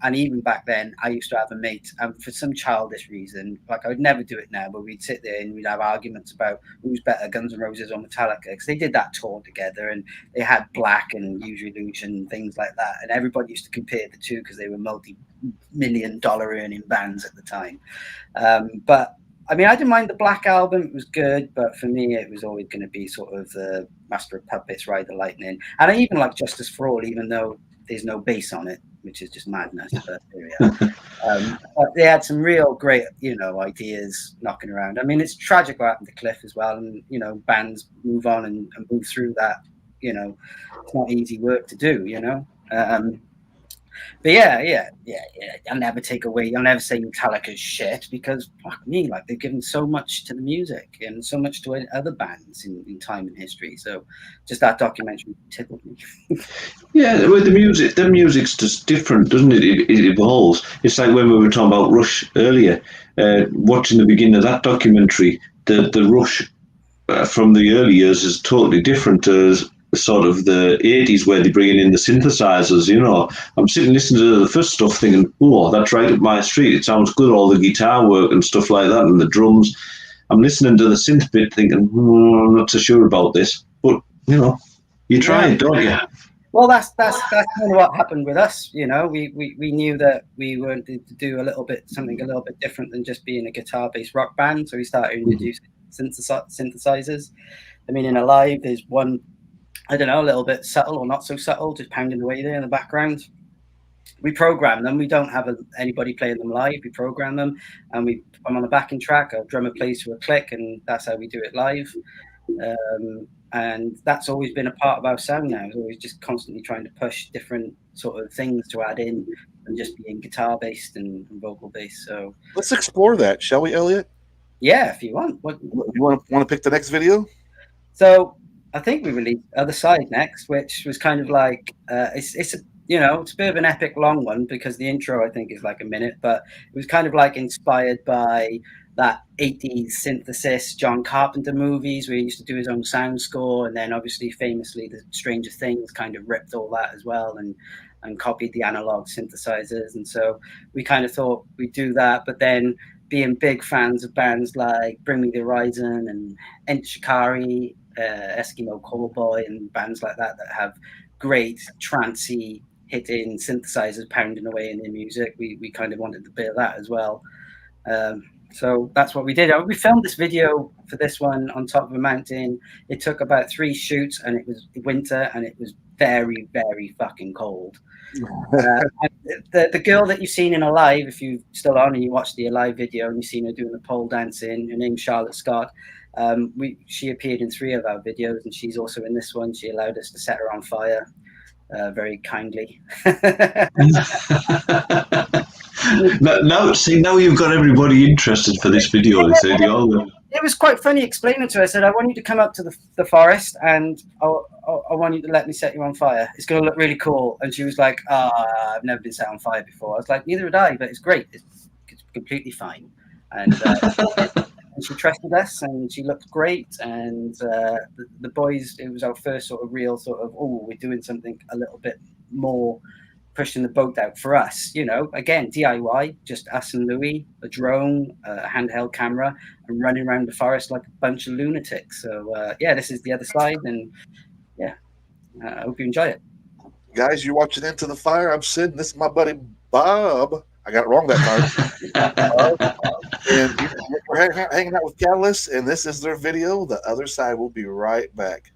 C: and even back then I used to have a mate, and for some childish reason, like I would never do it now, but we'd sit there and we'd have arguments about who's better, Guns N' Roses or Metallica, because they did that tour together and they had Black and Use Your Illusion and things like that, and everybody used to compare the two because they were multi-million-dollar earning bands at the time. But I mean, I didn't mind the Black album. It was good, but for me, it was always going to be sort of the Master of Puppets, Ride the Lightning. And I even like Justice for All, even though there's no bass on it, which is just madness. But they had some real great, ideas knocking around. I mean, it's tragic what happened to Cliff as well. And, bands move on and move through that. It's not easy work to do, But yeah. I'll never take away. I'll never say Metallica's shit, because fuck me, like they've given so much to the music and so much to other bands in time and history. So just that documentary tickled me.
A: Yeah, well, the music's just different, doesn't it? It evolves. It's like when we were talking about Rush earlier. Watching the beginning of that documentary, the Rush from the early years is totally different to sort of the 80s, where they're bringing in the synthesizers. I'm sitting listening to the first stuff thinking, oh, that's right up my street, it sounds good, all the guitar work and stuff like that, and the drums. I'm listening to the synth bit thinking, I'm not so sure about this, but you try it, don't you?
C: Well, that's kind of what happened with us. We knew that we wanted to do something a little bit different than just being a guitar-based rock band, so we started introducing synthesizers. I mean, in a live, there's one, I don't know, a little bit subtle or not so subtle, just pounding away there in the background. We program them. We don't have anybody playing them live. We program them, and we put them on a backing track. A drummer plays to a click, and that's how we do it live. And that's always been a part of our sound now. It's always just constantly trying to push different sort of things to add in, and just being guitar-based and vocal-based. So
B: let's explore that, shall we, Elliot?
C: Yeah, if you want.
B: You want to pick the next video?
C: So I think we released Other Side next, which was kind of like it's a bit of an epic long one, because the intro I think is like a minute, but it was kind of like inspired by that 80s synthesis John Carpenter movies where he used to do his own sound score, and then obviously famously the Stranger Things kind of ripped all that as well and copied the analog synthesizers, and so we kind of thought we'd do that, but then being big fans of bands like Bring Me the Horizon and Enter Shikari, Eskimo Callboy, and bands like that have great trancey hitting synthesizers pounding away in their music, we kind of wanted to build that as well. So that's what we did. We filmed this video for this one on top of a mountain. It took about 3 shoots, and it was winter, and it was very, very fucking cold. The girl that you've seen in Alive, if you're still on and you watched the Alive video and you've seen her doing the pole dancing, her name's Charlotte Scott. She appeared in 3 of our videos, and she's also in this one. She allowed us to set her on fire very kindly.
A: Now you've got everybody interested for this video. They said,
C: it was quite funny explaining to her. I said, I want you to come up to the forest and I want you to let me set you on fire. It's going to look really cool. And she was like, I've never been set on fire before. I was like, neither had I, but it's great. It's completely fine. And, and she trusted us and she looked great. And the boys, it was our first sort of real sort of, we're doing something a little bit more, pushing the boat out for us, again, DIY, just us and Louis, a drone, a handheld camera, and running around the forest like a bunch of lunatics. So, this is the other side, and I hope you enjoy it.
B: Guys, you're watching Into the Fire. I'm Sid, and this is my buddy Bob. I got it wrong that time. And we're hanging out with Catalyst, and this is their video. The Other Side. Will be right back.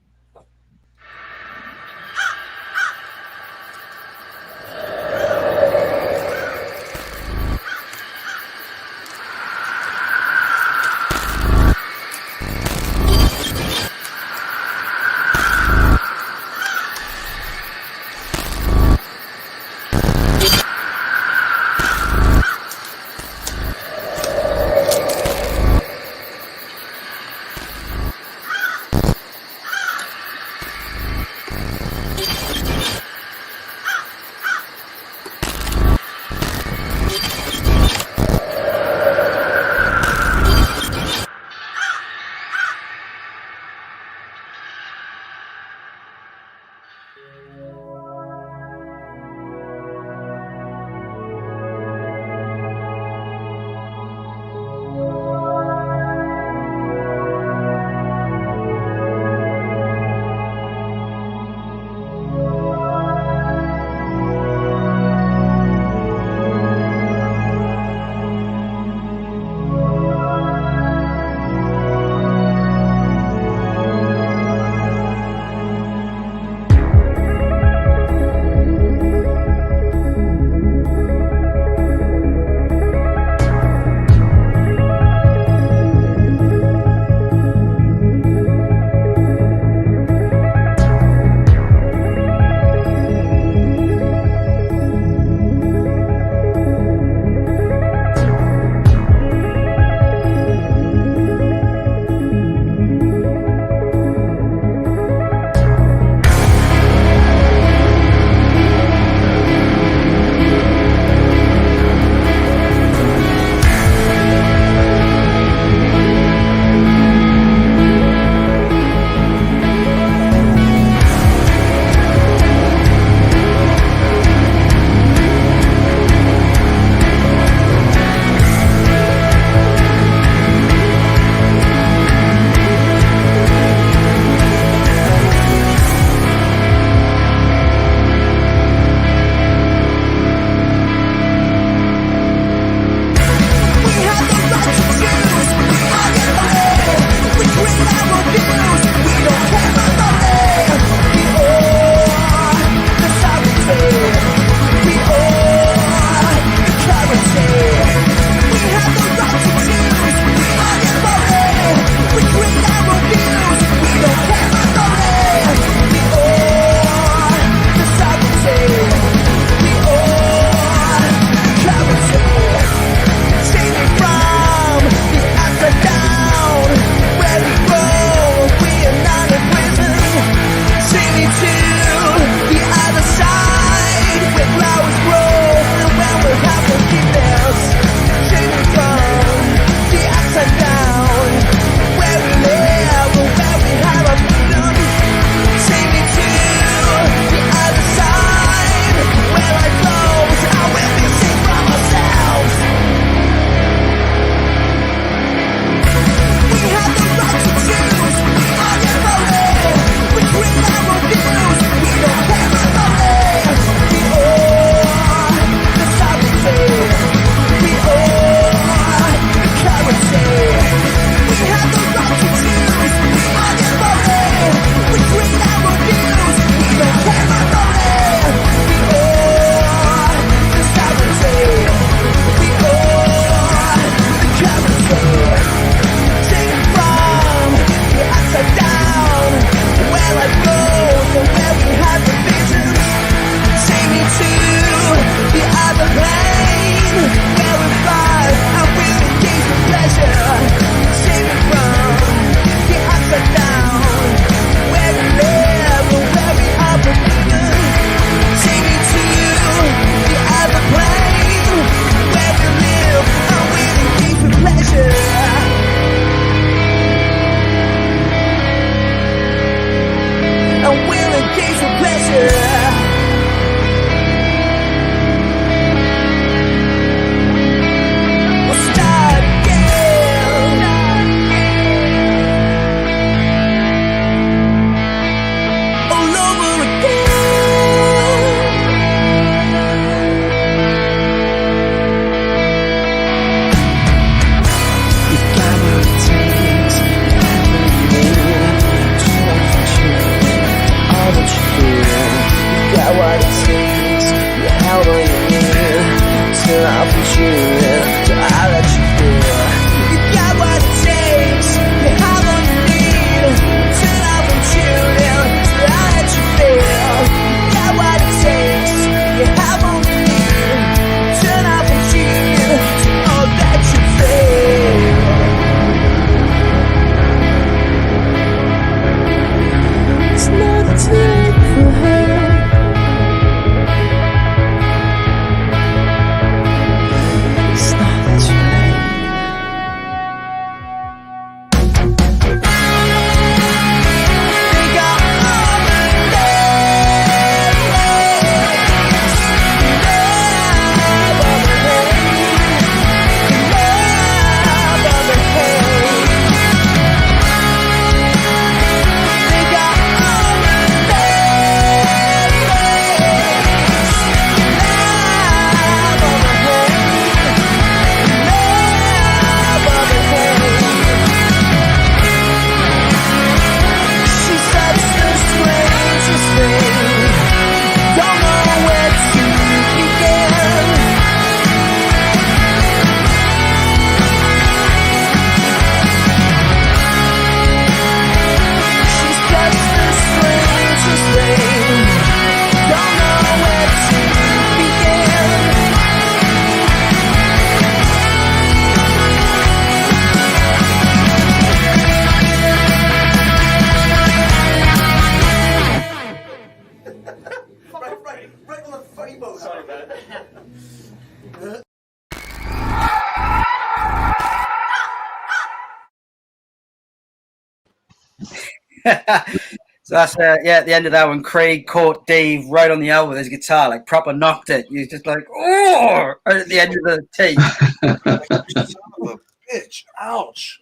C: So that's at the end of that one, Craig caught Dave right on the elbow with his guitar, like proper knocked it. He was just like, oh, right at the end of the tape.
B: Son of a bitch! Ouch!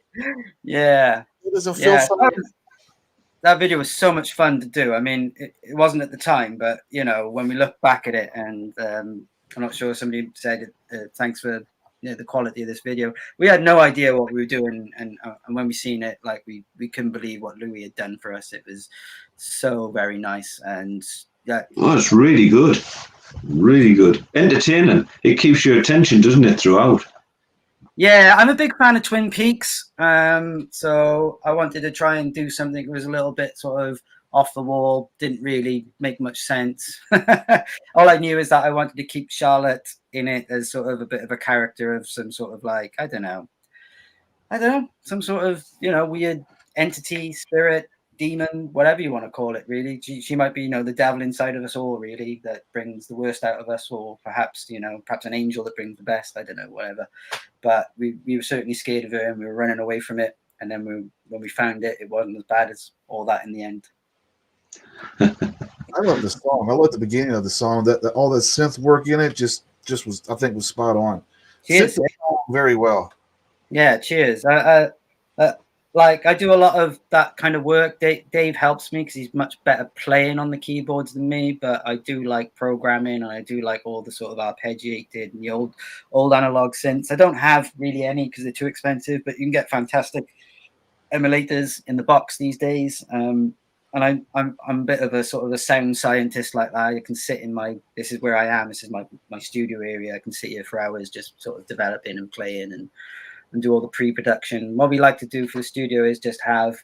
C: Yeah,
B: It doesn't feel
C: yeah.
B: funny.
C: That video was so much fun to do. I mean, it wasn't at the time, but when we look back at it, and I'm not sure, somebody said thanks for the quality of this video. We had no idea what we were doing, and when we seen it, like we couldn't believe what Louis had done for us. It was so very nice, and yeah.
A: Oh, it's really good. Really good. Entertaining. It keeps your attention, doesn't it, throughout?
C: Yeah, I'm a big fan of Twin Peaks. So I wanted to try and do something that was a little bit sort of off the wall, didn't really make much sense. All I knew is that I wanted to keep Charlotte in it as sort of a bit of a character of some sort of like, I don't know, some sort of, weird entity, spirit, demon, whatever you want to call it, really. She might be, the devil inside of us all, really, that brings the worst out of us, or perhaps an angel that brings the best. I don't know, whatever. But we were certainly scared of her, and we were running away from it. And then when we found it, it wasn't as bad as all that in the end.
B: I love the song. I love the beginning of the song. That all the synth work in it just was, I think, was spot on.
C: Cheers.
B: Very well.
C: Yeah, cheers. Like I do a lot of that kind of work. Dave helps me because he's much better playing on the keyboards than me. But I do like programming, and I do like all the sort of arpeggiated and the old analog synths. I don't have really any because they're too expensive, but you can get fantastic emulators in the box these days. And I'm a bit of a sort of a sound scientist like that. I can sit in this is where I am. This is my studio area. I can sit here for hours just sort of developing and playing and do all the pre-production. What we like to do for the studio is just have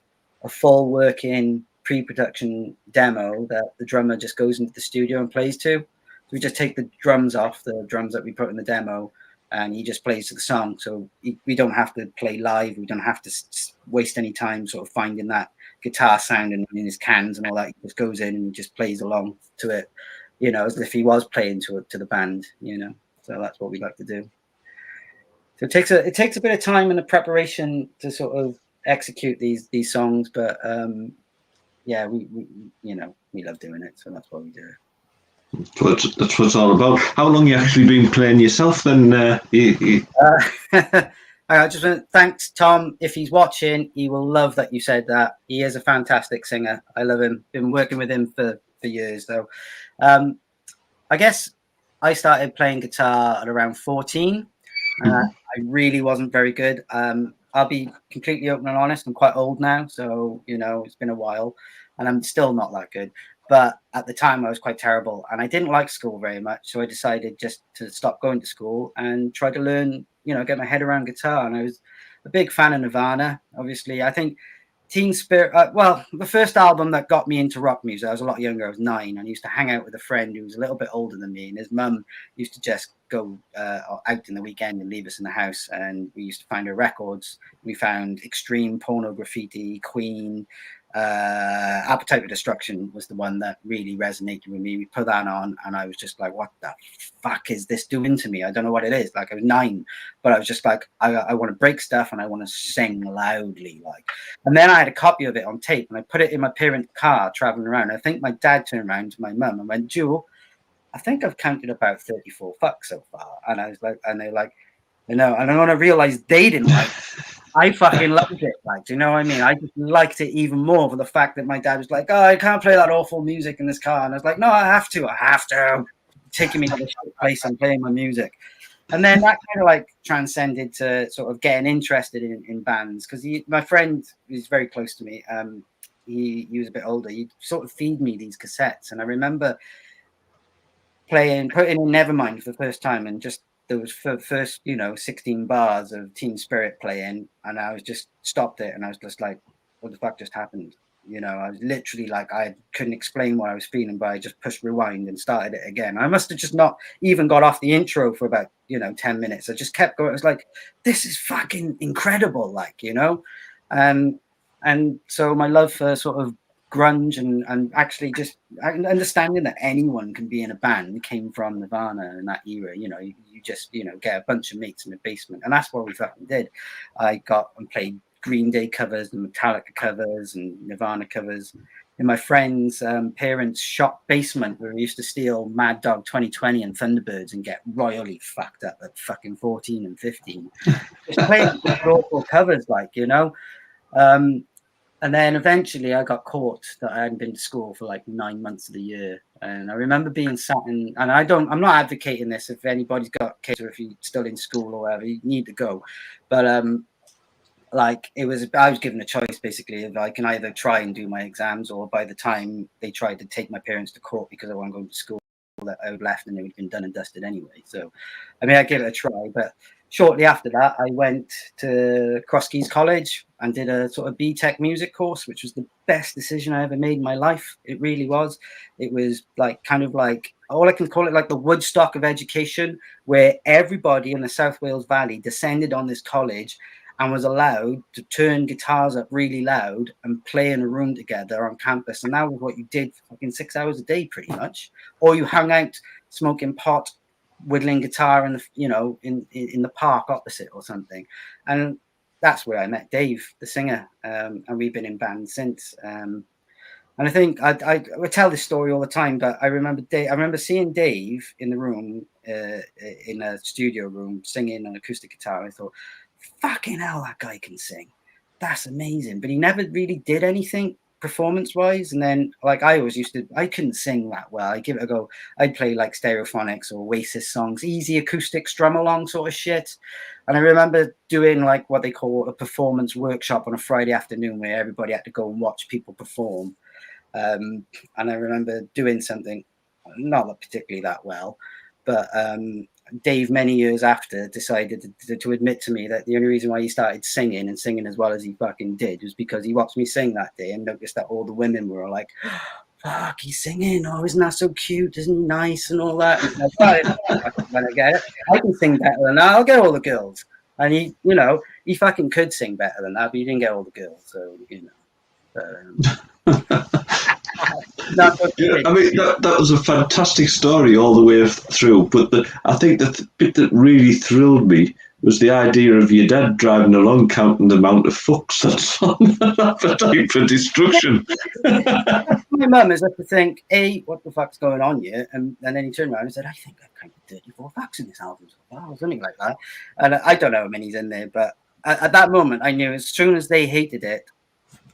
C: a full working pre-production demo that the drummer just goes into the studio and plays to. So we just take the drums off, the drums that we put in the demo, and he just plays to the song. So we don't have to play live. We don't have to waste any time sort of finding that guitar sound in his cans and all that. He just goes in and just plays along to it, as if he was playing to the band, So that's what we like to do. So it takes a bit of time and a preparation to sort of execute these songs, but yeah, we love doing it, so that's what we do.
A: That's what it's all about. How long you actually been playing yourself then?
C: I just want to thanks Tom. If he's watching, he will love that you said that. He is a fantastic singer. I love him. Been working with him for years though. I guess I started playing guitar at around 14. I really wasn't very good. I'll be completely open and honest. I'm quite old now, so it's been a while, and I'm still not that good. But at the time, I was quite terrible, and I didn't like school very much. So I decided just to stop going to school and try to learn, get my head around guitar. And I was a big fan of Nirvana. Obviously, I think Teen Spirit. The first album that got me into rock music, I was a lot younger. I was 9, and I used to hang out with a friend who was a little bit older than me, and his mum used to just go out in the weekend and leave us in the house, and we used to find her records. We found Extreme, Porno Graffiti, Queen, Appetite for Destruction was the one that really resonated with me. We put that on, and I was just like, what the fuck is this doing to me? I don't know what it is. Like, I was 9, but I was just like, I want to break stuff, and I want to sing loudly, and then I had a copy of it on tape, and I put it in my parents' car traveling around. I think my dad turned around to my mum and went, Jewel, I think I've counted about 34 fucks so far. And I was like, and they're like, and I want to realize they didn't like it. I fucking loved it. Do you know what I mean? I just liked it even more for the fact that my dad was like, oh, I can't play that awful music in this car. And I was like, no, I have to. Taking me to the place and playing my music. And then that kind of transcended to sort of getting interested in bands. Because my friend who's very close to me, he was a bit older. He'd sort of feed me these cassettes. And I remember putting in Nevermind for the first time, and just there was first 16 bars of Teen Spirit playing, and I was just stopped it, and I was just like, what the fuck just happened? I was literally like, I couldn't explain what I was feeling, but I just pushed rewind and started it again. I must have just not even got off the intro for about 10 minutes. I just kept going. I was like, this is fucking incredible, and so my love for sort of grunge and actually just understanding that anyone can be in a band came from Nirvana in that era. You just get a bunch of mates in the basement, and that's what we fucking did. I got and played Green Day covers, and Metallica covers, and Nirvana covers in my friend's parents' shop basement, where we used to steal Mad Dog 2020 and Thunderbirds and get royally fucked up at fucking 14 and 15. Just playing awful covers, like, you know. And then eventually I got caught that I hadn't been to school for like 9 months of the year. And I remember being sat in, and I'm not advocating this. If anybody's got kids or if you're still in school or whatever, you need to go. But like I was given a choice basically of I can either try and do my exams, or by the time they tried to take my parents to court because I wasn't going to school, that I would left and it would have been done and dusted anyway. So, I mean, I gave it a try, but shortly after that, I went to Crosskeys College and did a sort of BTEC music course, which was the best decision I ever made in my life. It really was. It was like kind of like, all I can call it, like the Woodstock of education, where everybody in the South Wales Valley descended on this college and was allowed to turn guitars up really loud and play in a room together on campus. And that was what you did for fucking 6 hours a day, pretty much. Or you hung out smoking pot, whittling guitar in the, you know, in the park opposite or something. And that's where I met Dave, the singer, and we've been in band since. And I think I tell this story all the time, but I remember seeing Dave in the room, in a studio room, singing an acoustic guitar. I thought, fucking hell, that guy can sing. That's amazing. But he never really did anything performance-wise. And then, like, I couldn't sing that well. I'd give it a go. I'd play like Stereophonics or Oasis songs, easy acoustic strum-along sort of shit. And I remember doing like what they call a performance workshop on a Friday afternoon, where everybody had to go and watch people perform. And I remember doing something not particularly that well, but Dave, many years after, decided to admit to me that the only reason why he started singing and singing as well as he fucking did was because he watched me sing that day and noticed that all the women were like, fuck, he's singing. Oh, isn't that so cute? Isn't he nice and all that? And like, when I get it, I can sing better than that. I'll get all the girls. And he, you know, he fucking could sing better than that, but he didn't get all the girls. So, you know.
A: Yeah, I mean, that was a fantastic story all the way through. But I think the bit that really thrilled me was the idea of your dad driving along counting the amount of fucks that's on Appetite for Destruction.
C: My mum is up to think, what the fuck's going on here? And then he turned around and said, I think I've kind of 34 fucks in this album. Wow, something like that. And I don't know how many's in there, but at that moment, I knew as soon as they hated it,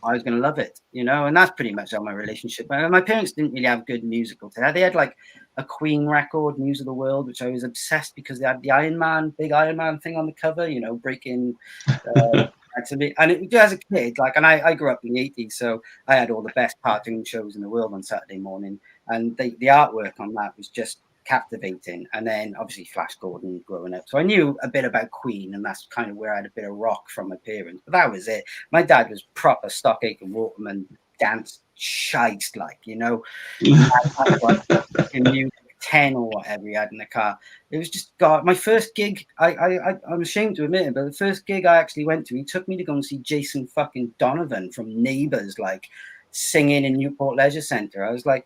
C: I was going to love it, you know, and that's pretty much how my relationship. My parents didn't really have good musical taste. They had like a Queen record, News of the World, which I was obsessed because they had the big Iron Man thing on the cover, you know, breaking. And as a kid, like, and I grew up in the 80s, so I had all the best cartoon shows in the world on Saturday morning, and the artwork on that was just captivating. And then obviously Flash Gordon growing up, so I knew a bit about Queen, and that's kind of where I had a bit of rock from my parents, but that was it. My dad was proper Stock Aitken Waterman dance shite, like, you know, in music 10 or whatever he had in the car. It was just God. My first gig, I'm ashamed to admit it, but the first gig I actually went to, he took me to go and see Jason fucking Donovan from Neighbours, like, singing in Newport Leisure Centre. I was like,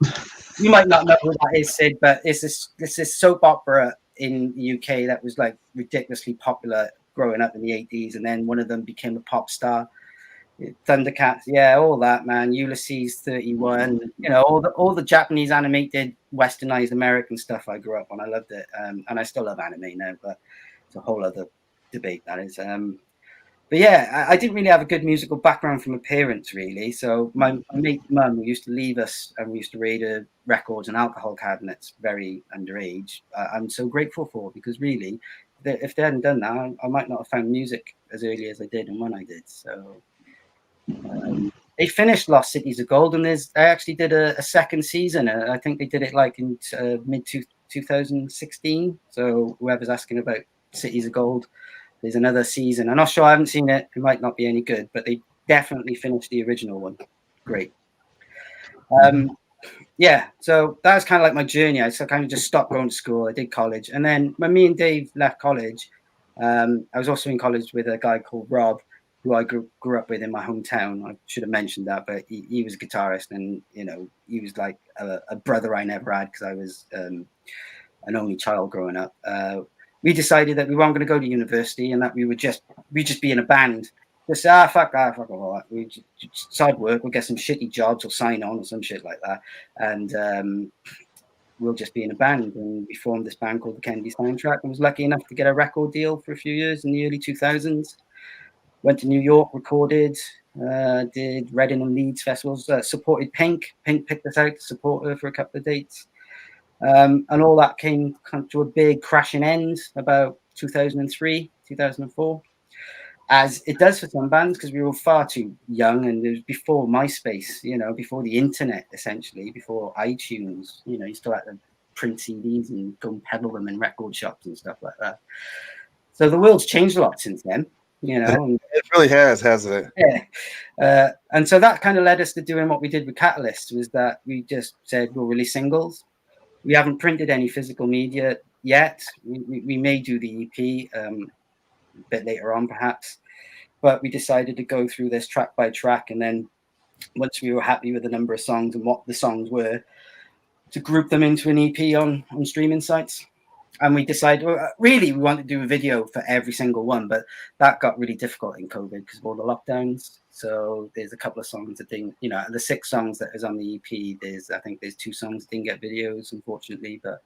C: you might not know who that is, Sid, but it's this soap opera in the UK that was like ridiculously popular growing up in the 80s, and then one of them became a pop star. Thundercats, yeah, all that, man. Ulysses 31, you know, all the Japanese animated westernized American stuff I grew up on. I loved it, and I still love anime now, but it's a whole other debate, that is. But yeah, I didn't really have a good musical background from my parents, really. So my mate mum, who used to leave us, and we used to raid her records and alcohol cabinets very underage, I'm so grateful for, because really, if they hadn't done that, I might not have found music as early as I did and when I did. So they finished Lost Cities of Gold, and I actually did a second season. I think they did it like in mid 2016. So whoever's asking about Cities of Gold, there's another season. I'm not sure. I haven't seen it. It might not be any good, but they definitely finished the original one. Great. Yeah, so that was kind of like my journey. I kind of just stopped going to school. I did college, and then when me and Dave left college, I was also in college with a guy called Rob, who I grew up with in my hometown. I should have mentioned that, but he was a guitarist, and you know, he was like a brother I never had, because I was an only child growing up. We decided that we weren't going to go to university, and that we would just be in a band. just fuck all that. We just side work. We'll get some shitty jobs or sign on or some shit like that, and we'll just be in a band. And we formed this band called the Kennedy Soundtrack, and was lucky enough to get a record deal for a few years in the early 2000s. Went to New York, recorded, did Reading and Leeds festivals, supported Pink. Pink picked us out to support her for a couple of dates. And all that came to a big crashing end about 2003, 2004, as it does for some bands, because we were far too young, and it was before MySpace, before the internet, essentially, before iTunes. You still had to print CDs and go and peddle them in record shops and stuff like that. So the world's changed a lot since then.
B: It really has, hasn't
C: it? Yeah. And so that kind of led us to doing what we did with Catalyst, was that we just said we'll release singles. We haven't printed any physical media yet. We may do the EP a bit later on, perhaps. But we decided to go through this track by track. And then once we were happy with the number of songs and what the songs were, to group them into an EP on streaming sites. And we decided, really, we wanted to do a video for every single one, but that got really difficult in COVID because of all the lockdowns. So there's a couple of songs that didn't, the 6 songs that is on the EP, I think there's 2 songs that didn't get videos, unfortunately, but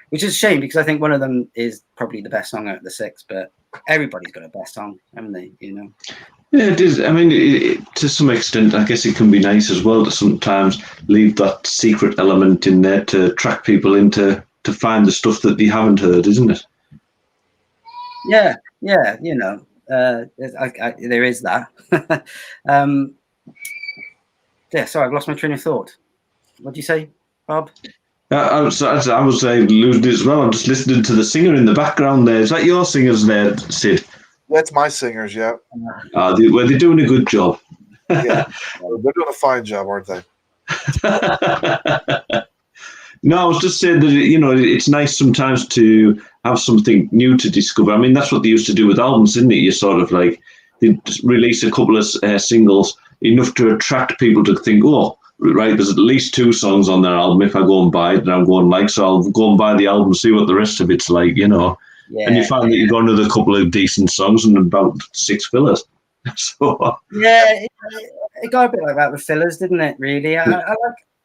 C: which is a shame, because I think one of them is probably the best song out of the 6, but everybody's got a best song, haven't they?
A: Yeah, it is. I mean, to some extent, I guess it can be nice as well to sometimes leave that secret element in there to attract people into to find the stuff that they haven't heard, isn't it?
C: Yeah, there is that. Sorry, I've lost my train of thought. What do you say, Bob?
A: I was losing it as well. I'm just listening to the singer in the background there. Is that your singers there, Sid?
B: That's my singers, yeah.
A: They're doing a good job.
B: Yeah, they're doing a fine job, aren't they?
A: No, I was just saying that, it's nice sometimes to have something new to discover. I mean, that's what they used to do with albums, isn't it? You sort of like, they release a couple of singles, enough to attract people to think, oh, right, there's at least 2 songs on their album. If I go and buy it, then I'm going so I'll go and buy the album, see what the rest of it's like, Yeah. And you find that you've got another couple of decent songs and about 6 fillers. So
C: yeah, it got a bit like that with fillers, didn't it? Really,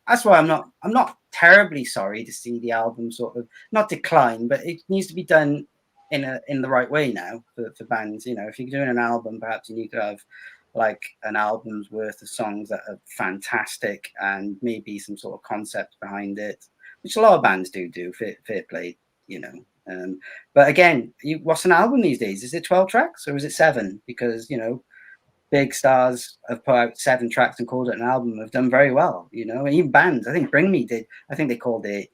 C: that's why I'm not terribly sorry to see the album sort of not decline, but it needs to be done in the right way now for bands. If you're doing an album, perhaps you need to have like an album's worth of songs that are fantastic and maybe some sort of concept behind it, which a lot of bands do. Fair play, But again, what's an album these days? Is it 12 tracks or is it 7? Because big stars have put out 7 tracks and called it an album, have done very well, and even bands. I think Bring Me did. I think they called it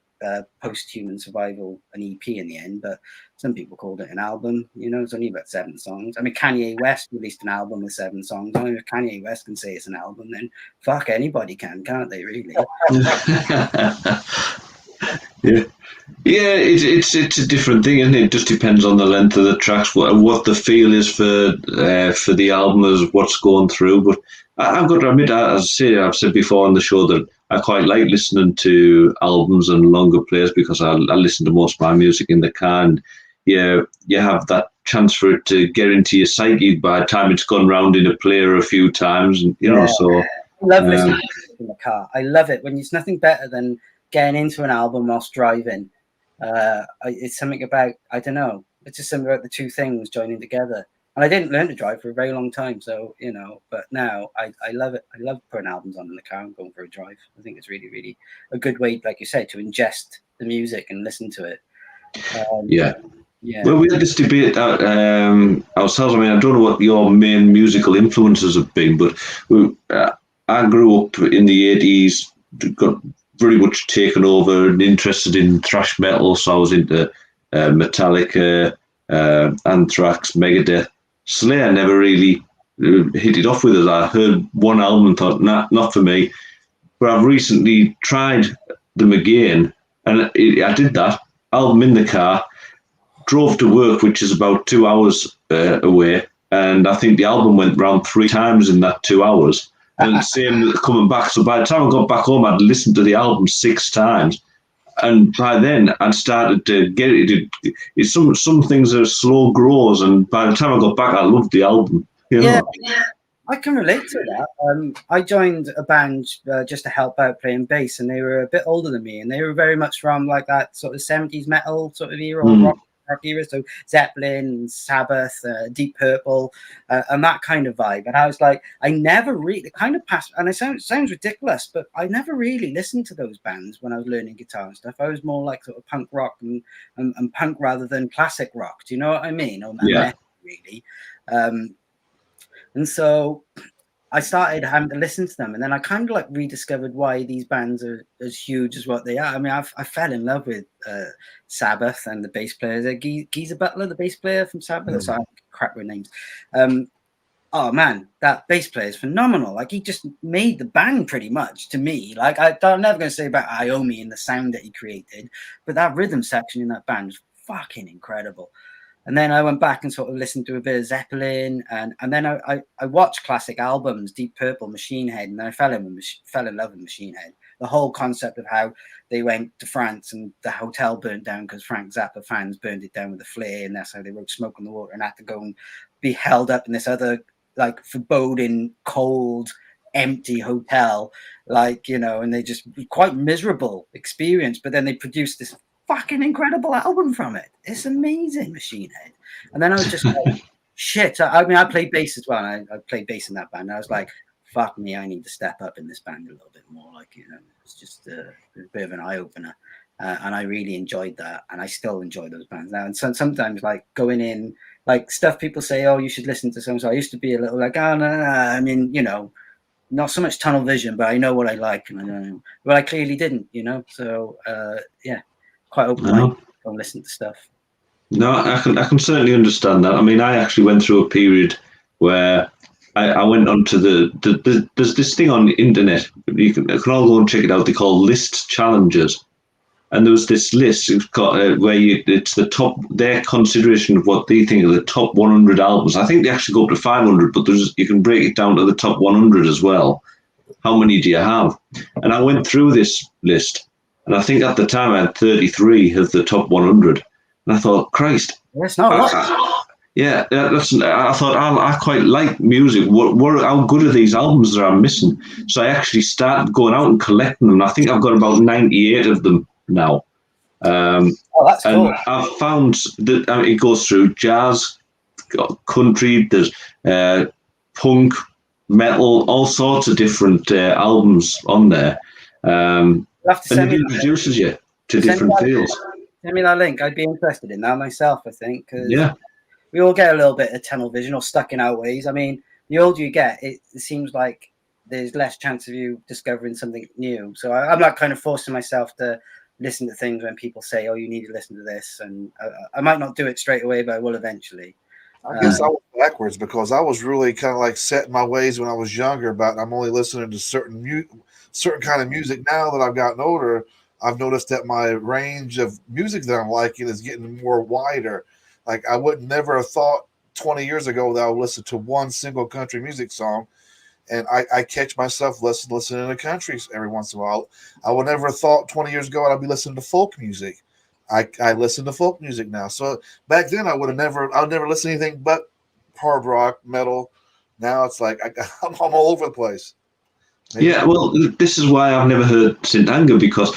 C: Post-Human Survival an EP in the end, but some people called it an album. It's only about 7 songs. I mean, Kanye West released an album with 7 songs. I mean, if Kanye West can say it's an album, then fuck, anybody can, can't they, really? Yeah, it's a different thing, isn't it? It just depends on the length of the tracks, what the feel is for the album, as what's going through. But I've got to admit, as I say, I've said before on the show that I quite like listening to albums and longer plays, because I listen to most of my music in the car, and you have that chance for it to get into your psyche by the time it's gone round in a player a few times, and so. I love listening to music in the car. I love it when it's nothing better than getting into an album whilst driving. It's something about, I don't know, it's just something about the 2 things joining together. And I didn't learn to drive for a very long time, so but now I love it. I love putting albums on in the car and going for a drive. I think it's really, really a good way, like you said, to ingest the music and listen to it.
A: Yeah. Well, we had this debate ourselves. I mean, I don't know what your main musical influences have been, but I grew up in the 80s, got very much taken over and interested in thrash metal, so I was into Metallica, Anthrax, Megadeth. Slayer never really hit it off with us. I heard one album and thought, nah, not for me. But I've recently tried them again, and I did that album in the car, drove to work, which is about 2 hours away, and I think the album went round 3 times in that 2 hours. And same coming back. So by the time I got back home, I'd listened to the album 6 times. And by then, I'd started to get it. Some things are slow grows. And by the time I got back, I loved the album. You
C: Yeah,
A: know?
C: I can relate to that. I joined a band just to help out playing bass, and they were a bit older than me, and they were very much from like that sort of 70s metal sort of era, or
A: Mm.
C: rock era. So Zeppelin, Sabbath, Deep Purple, and that kind of vibe. And I was like, I never really kind of passed, and it sounds ridiculous, but I never really listened to those bands when I was learning guitar and stuff. I was more like sort of punk rock and punk rather than classic rock. Do you know what I mean? Or
A: Yeah.
C: metal, really. And so I started having to listen to them, and then I kind of like rediscovered why these bands are as huge as what they are. I mean, I fell in love with Sabbath and the bass player, Geezer Butler, the bass player from Sabbath.
B: Mm.
C: So I crap with names. Oh man, that bass player is phenomenal. Like he just made the band pretty much to me. Like I'm never going to say about Iommi and the sound that he created, but that rhythm section in that band is fucking incredible. And then I went back and sort of listened to a bit of Zeppelin, and then I watched classic albums, Deep Purple, Machine Head, and then I fell in love with Machine Head. The whole concept of how they went to France and the hotel burnt down because Frank Zappa fans burned it down with a flare, and that's how they wrote "Smoke on the Water" and had to go and be held up in this other like foreboding, cold, empty hotel, like and they just quite miserable experience. But then they produced this fucking incredible album from it. It's amazing, Machine Head. And then I was just like, shit. I mean, I played bass as well. And I played bass in that band. I was like, fuck me, I need to step up in this band a little bit more. Like, it's just a bit of an eye opener. And I really enjoyed that. And I still enjoy those bands now. And sometimes, like, going in, like, stuff people say, oh, you should listen to so I used to be a little like, oh, no. I mean, not so much tunnel vision, but I know what I like. And I know, but I clearly didn't, So, yeah. Quite open-minded on listening to stuff.
A: No, I can certainly understand that. I mean, I actually went through a period where I went onto there's this thing on the internet. You can all go and check it out. They call list challenges, and there was this list where it's the top their consideration of what they think are the top 100 albums. I think they actually go up to 500, but you can break it down to the top 100 as well. How many do you have? And I went through this list, and I think at the time I had 33 of the top 100. And I thought, Christ,
C: that's not a lot.
A: Yeah, I thought I quite like music. How good are these albums that I'm missing? So I actually started going out and collecting them. I think I've got about 98 of them now.
C: That's
A: and
C: cool.
A: I've found that it goes through jazz, country, there's punk, metal, all sorts of different albums on there. And it introduces you to different fields.
C: Send me that link. I'd be interested in that myself, I think.
A: Yeah.
C: We all get a little bit of tunnel vision or stuck in our ways. I mean, the older you get, it seems like there's less chance of you discovering something new. So I'm not kind of forcing myself to listen to things when people say, oh, you need to listen to this. And I might not do it straight away, but I will eventually.
B: I guess I was backwards because I was really kind of like set in my ways when I was younger about I'm only listening to certain kind of music. Now that I've gotten older, I've noticed that my range of music that I'm liking is getting more wider. Like I would never have thought 20 years ago that I would listen to one single country music song. And I catch myself listening to country every once in a while. I would never have thought 20 years ago I'd be listening to folk music. I listen to folk music now. So back then I would never listen to anything but hard rock, metal. Now it's like I'm all over the place.
A: Maybe. Yeah, well, this is why I've never heard St. Anger, because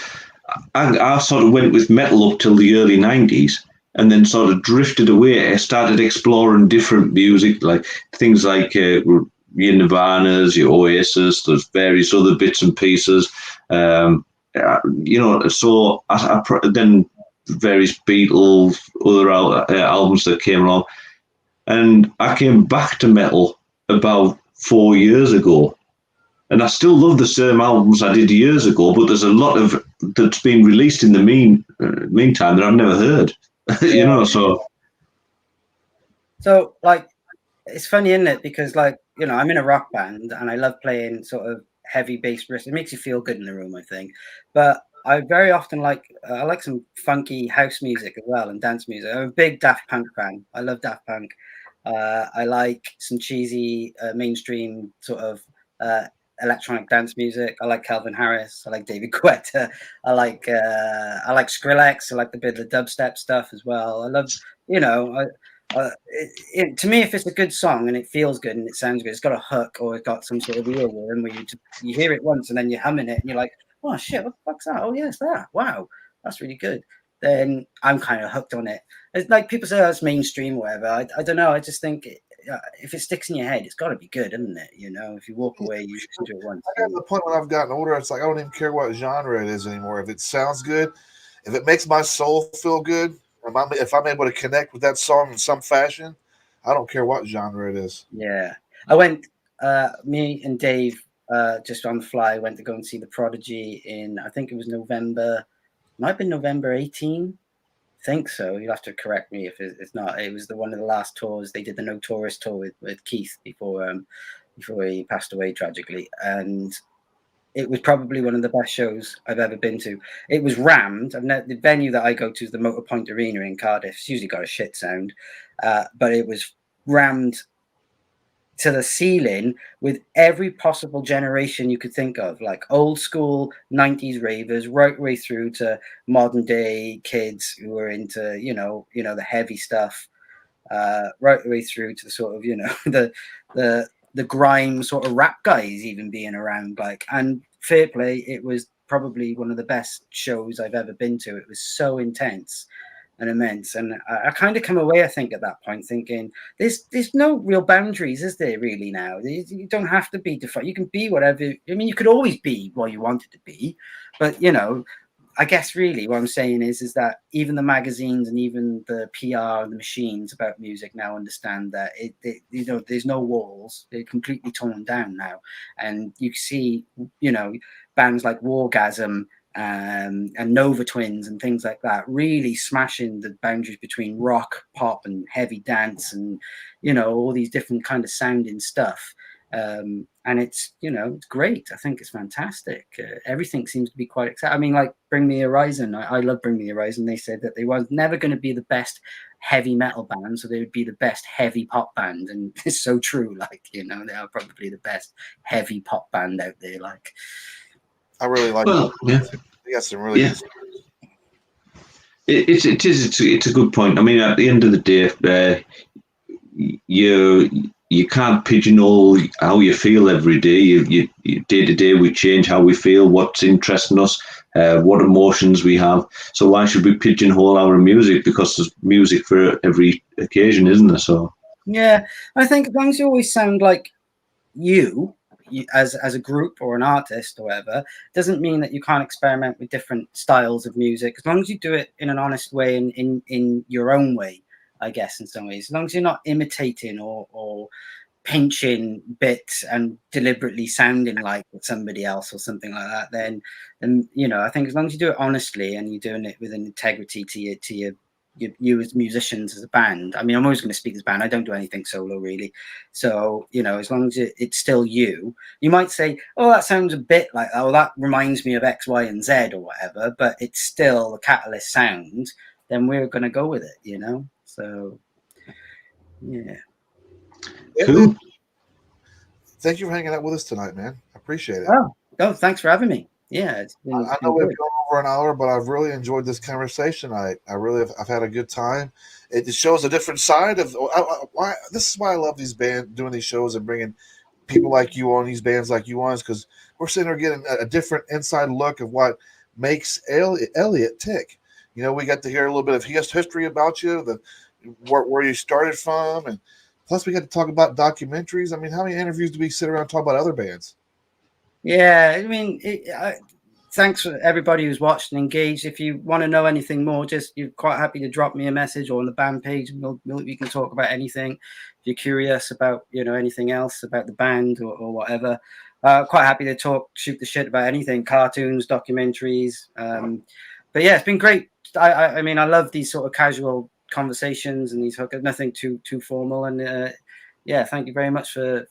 A: I sort of went with metal up till the early 90s and then sort of drifted away. I started exploring different music, like things like your Nirvanas, your Oasis, there's various other bits and pieces. So then various Beatles, other albums that came along. And I came back to metal about 4 years ago. And I still love the same albums I did years ago, but there's a lot of that's been released in the meantime that I've never heard.
C: So like, it's funny, isn't it? Because like, I'm in a rock band and I love playing sort of heavy bass riffs. It makes you feel good in the room, I think. But I very often I like some funky house music as well and dance music. I'm a big Daft Punk fan. I love Daft Punk. I like some cheesy mainstream sort of electronic dance music. I like Calvin Harris. I like David Guetta. I like Skrillex. I like the bit of the dubstep stuff as well. I love, To me, if it's a good song and it feels good and it sounds good, it's got a hook or it's got some sort of earworm where you hear it once and then you're humming it and you're like, oh shit, what the fuck's that? Oh yeah, it's that. Wow, that's really good. Then I'm kind of hooked on it. It's like people say, oh, it's mainstream, or whatever. I don't know. I just think if it sticks in your head, it's got to be good, isn't it? You know, if you walk away, you listen to it once.
B: I got to the point when I've gotten older, it's like I don't even care what genre it is anymore. If it sounds good, if it makes my soul feel good, if I'm able to connect with that song in some fashion, I don't care what genre it is.
C: Yeah, I went. Me and Dave, just on the fly, went to go and see the Prodigy in. I think it was November. Might have been November 18. Think so. You'll have to correct me if it's not. It was one of the last tours they did, the Notorious tour with Keith before he passed away tragically, and it was probably one of the best shows I've ever been to. It was rammed. The venue that I go to is the Motor Point Arena in Cardiff. It's usually got a shit sound, but it was rammed to the ceiling with every possible generation you could think of, like old school 90s ravers right way through to modern day kids who are into the heavy stuff, right the way through to the sort of the grime sort of rap guys even being around. Like, and fair play, it was probably one of the best shows I've ever been to. It was so intense and immense, and I kind of come away, I think, at that point thinking there's no real boundaries, is there really now? You don't have to be defined. You can be whatever. I mean, you could always be what you wanted to be, but I guess really what I'm saying is that even the magazines and even the PR and the machines about music now understand that there's no walls. They're completely torn down now, and you see bands like Wargasm and Nova Twins and things like that really smashing the boundaries between rock, pop, and heavy dance, and all these different kind of sounding stuff. And it's great. I think it's fantastic. Everything seems to be quite exciting. I mean, like Bring Me the Horizon. I love Bring Me the Horizon. They said that they were never going to be the best heavy metal band, so they would be the best heavy pop band, and it's so true. Like they are probably the best heavy pop band out there. Like,
B: I really like.
A: Well, yeah,
B: They got some really good.
A: It's a good point. I mean, at the end of the day, you can't pigeonhole how you feel every day. You day to day we change how we feel, what's interesting us, what emotions we have. So why should we pigeonhole our music? Because there's music for every occasion, isn't there? So
C: yeah, I think as long as you always sound like you as a group or an artist or whatever, doesn't mean that you can't experiment with different styles of music, as long as you do it in an honest way and in your own way, I guess, in some ways. As long as you're not imitating or pinching bits and deliberately sounding like somebody else or something like that, then I think as long as you do it honestly and you're doing it with an integrity to you as musicians, as a band. I mean, I'm always going to speak as a band. I don't do anything solo really. So, as long as it's still you might say, oh, that sounds a bit like, oh, that reminds me of X, Y, and Z or whatever, but it's still the Catalyst sound, then we're going to go with it, So, yeah.
A: cool.
B: Thank you for hanging out with us tonight, man. I appreciate it.
C: Oh, thanks for having me. Yeah,
B: I know we've gone over an hour, but I've really enjoyed this conversation. I've had a good time. It shows a different side of why. This is why I love these bands, doing these shows and bringing people like you on, these bands like you on, because we're sitting there getting a different inside look of what makes Elliot tick. We got to hear a little bit of history about you, where you started from, and plus we got to talk about documentaries. I mean, how many interviews do we sit around and talk about other bands?
C: Yeah, I mean, thanks for everybody who's watched and engaged. If you want to know anything more, you're quite happy to drop me a message or on the band page. We can talk about anything. If you're curious about anything else about the band or whatever, quite happy to shoot the shit about anything, cartoons, documentaries. But yeah, it's been great. I mean, I love these sort of casual conversations and these nothing too formal. And yeah, thank you very much for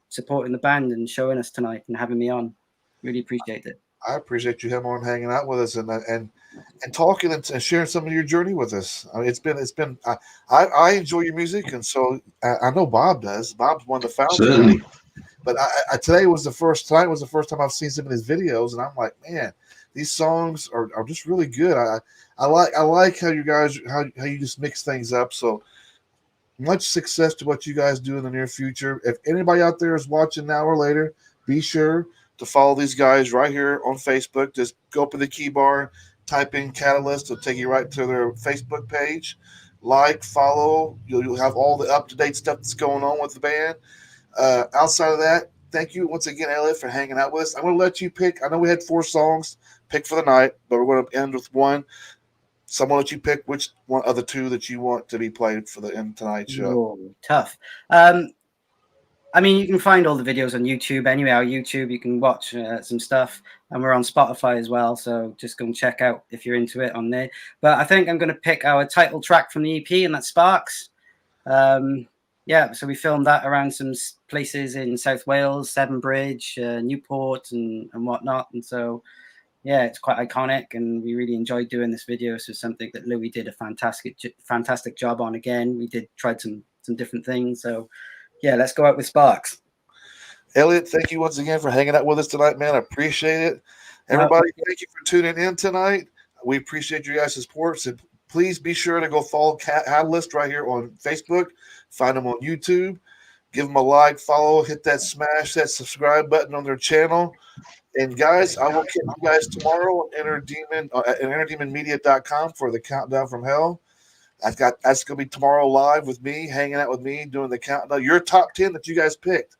C: supporting the band and showing us tonight and having me on. Really appreciate it.
B: I appreciate you hanging out with us and talking and sharing some of your journey with us. I mean, it's been. I enjoy your music, and so I know Bob does. Bob's one of the founders.
A: Certainly.
B: But today was the first time I've seen some of his videos, and I'm like, man, these songs are just really good. I like how you guys how you just mix things up. So much success to what you guys do in the near future. If anybody out there is watching now or later, be sure to follow these guys right here on Facebook. Just go up in the key bar, type in Catalyst. It'll take you right to their Facebook page. Like, follow. You'll have all the up-to-date stuff that's going on with the band. Outside of that, thank you once again, Elliot, for hanging out with us. I'm going to let you pick. I know we had 4 songs picked for the night, but we're going to end with one. So I'm going to let you pick which one of the 2 that you want to be played for the end tonight's show.
C: Ooh, tough. I mean, you can find all the videos on YouTube anyway. Our YouTube, you can watch some stuff, and we're on Spotify as well. So just go and check out if you're into it on there. But I think I'm going to pick our title track from the EP, and that's Sparks. Yeah, so we filmed that around some places in South Wales, Severn Bridge, Newport, and whatnot. And so, yeah, it's quite iconic, and we really enjoyed doing this video. So something that Louis did a fantastic job on. Again, we tried some different things. So, yeah, let's go out with Sparks.
B: Elliot, thank you once again for hanging out with us tonight, man. I appreciate it. Everybody, thank you for tuning in tonight. We appreciate you guys' support. So please be sure to go follow Catalyst right here on Facebook. Find them on YouTube. Give them a like, follow, smash that subscribe button on their channel. And guys, I will catch you guys tomorrow on interdemonmedia.com for the Countdown from Hell. That's going to be tomorrow live with me, hanging out with me, doing the countdown. Your top 10 that you guys picked.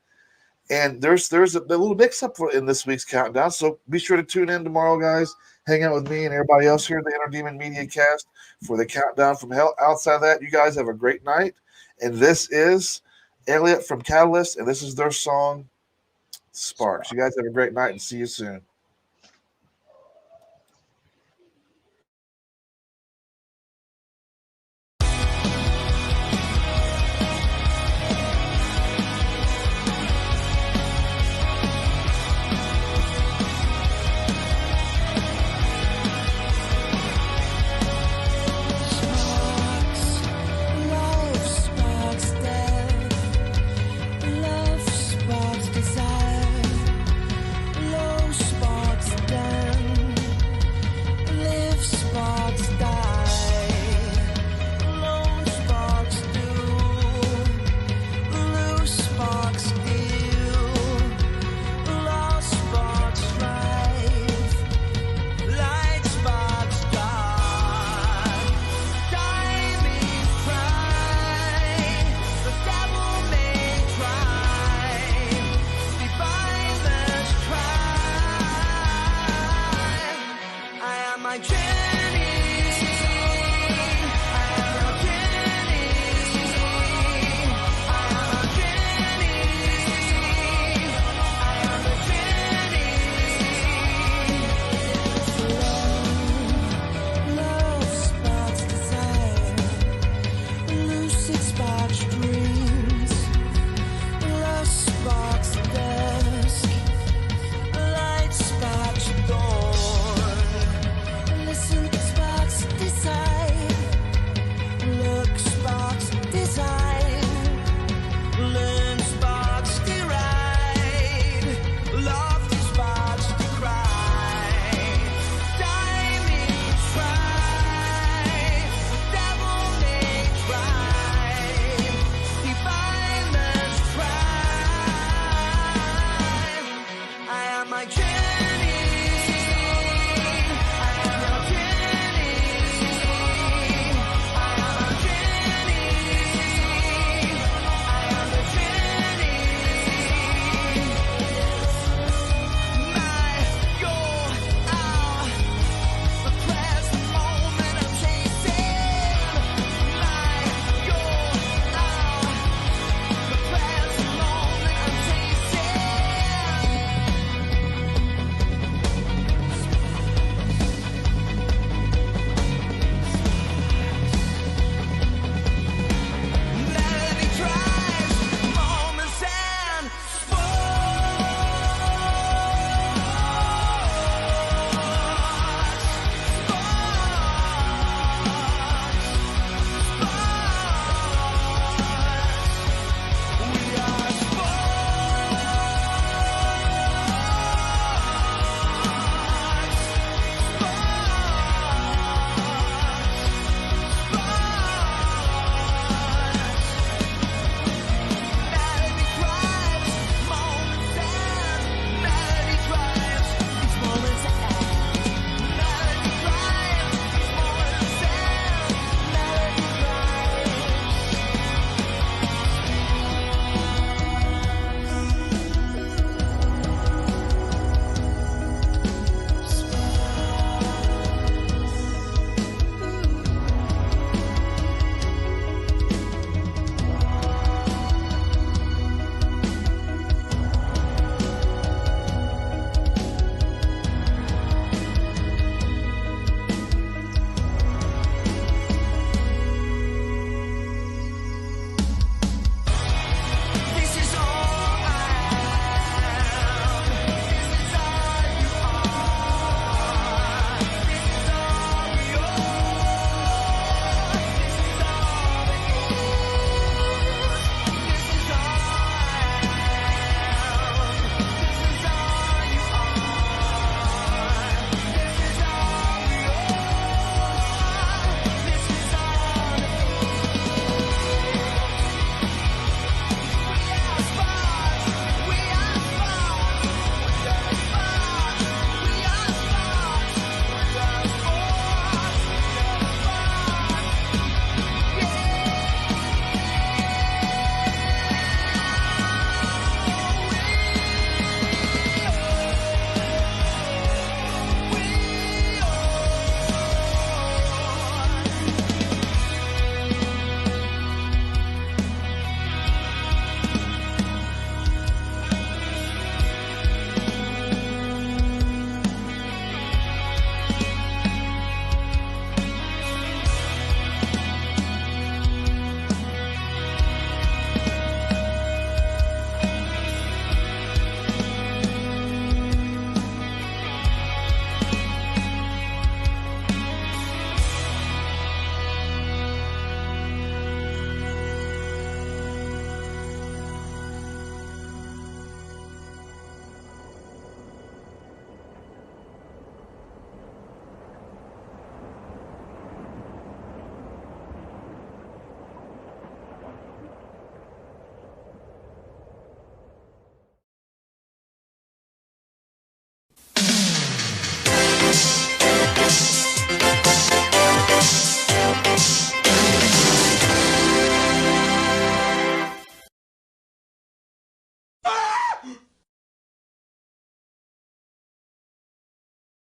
B: And there's a little mix-up in this week's countdown. So be sure to tune in tomorrow, guys. Hang out with me and everybody else here at the Interdemon Media Cast for the Countdown from Hell. Outside of that, you guys have a great night. And this is Elliot from Catalyst, and this is their song, Sparks. You guys have a great night, and see you soon.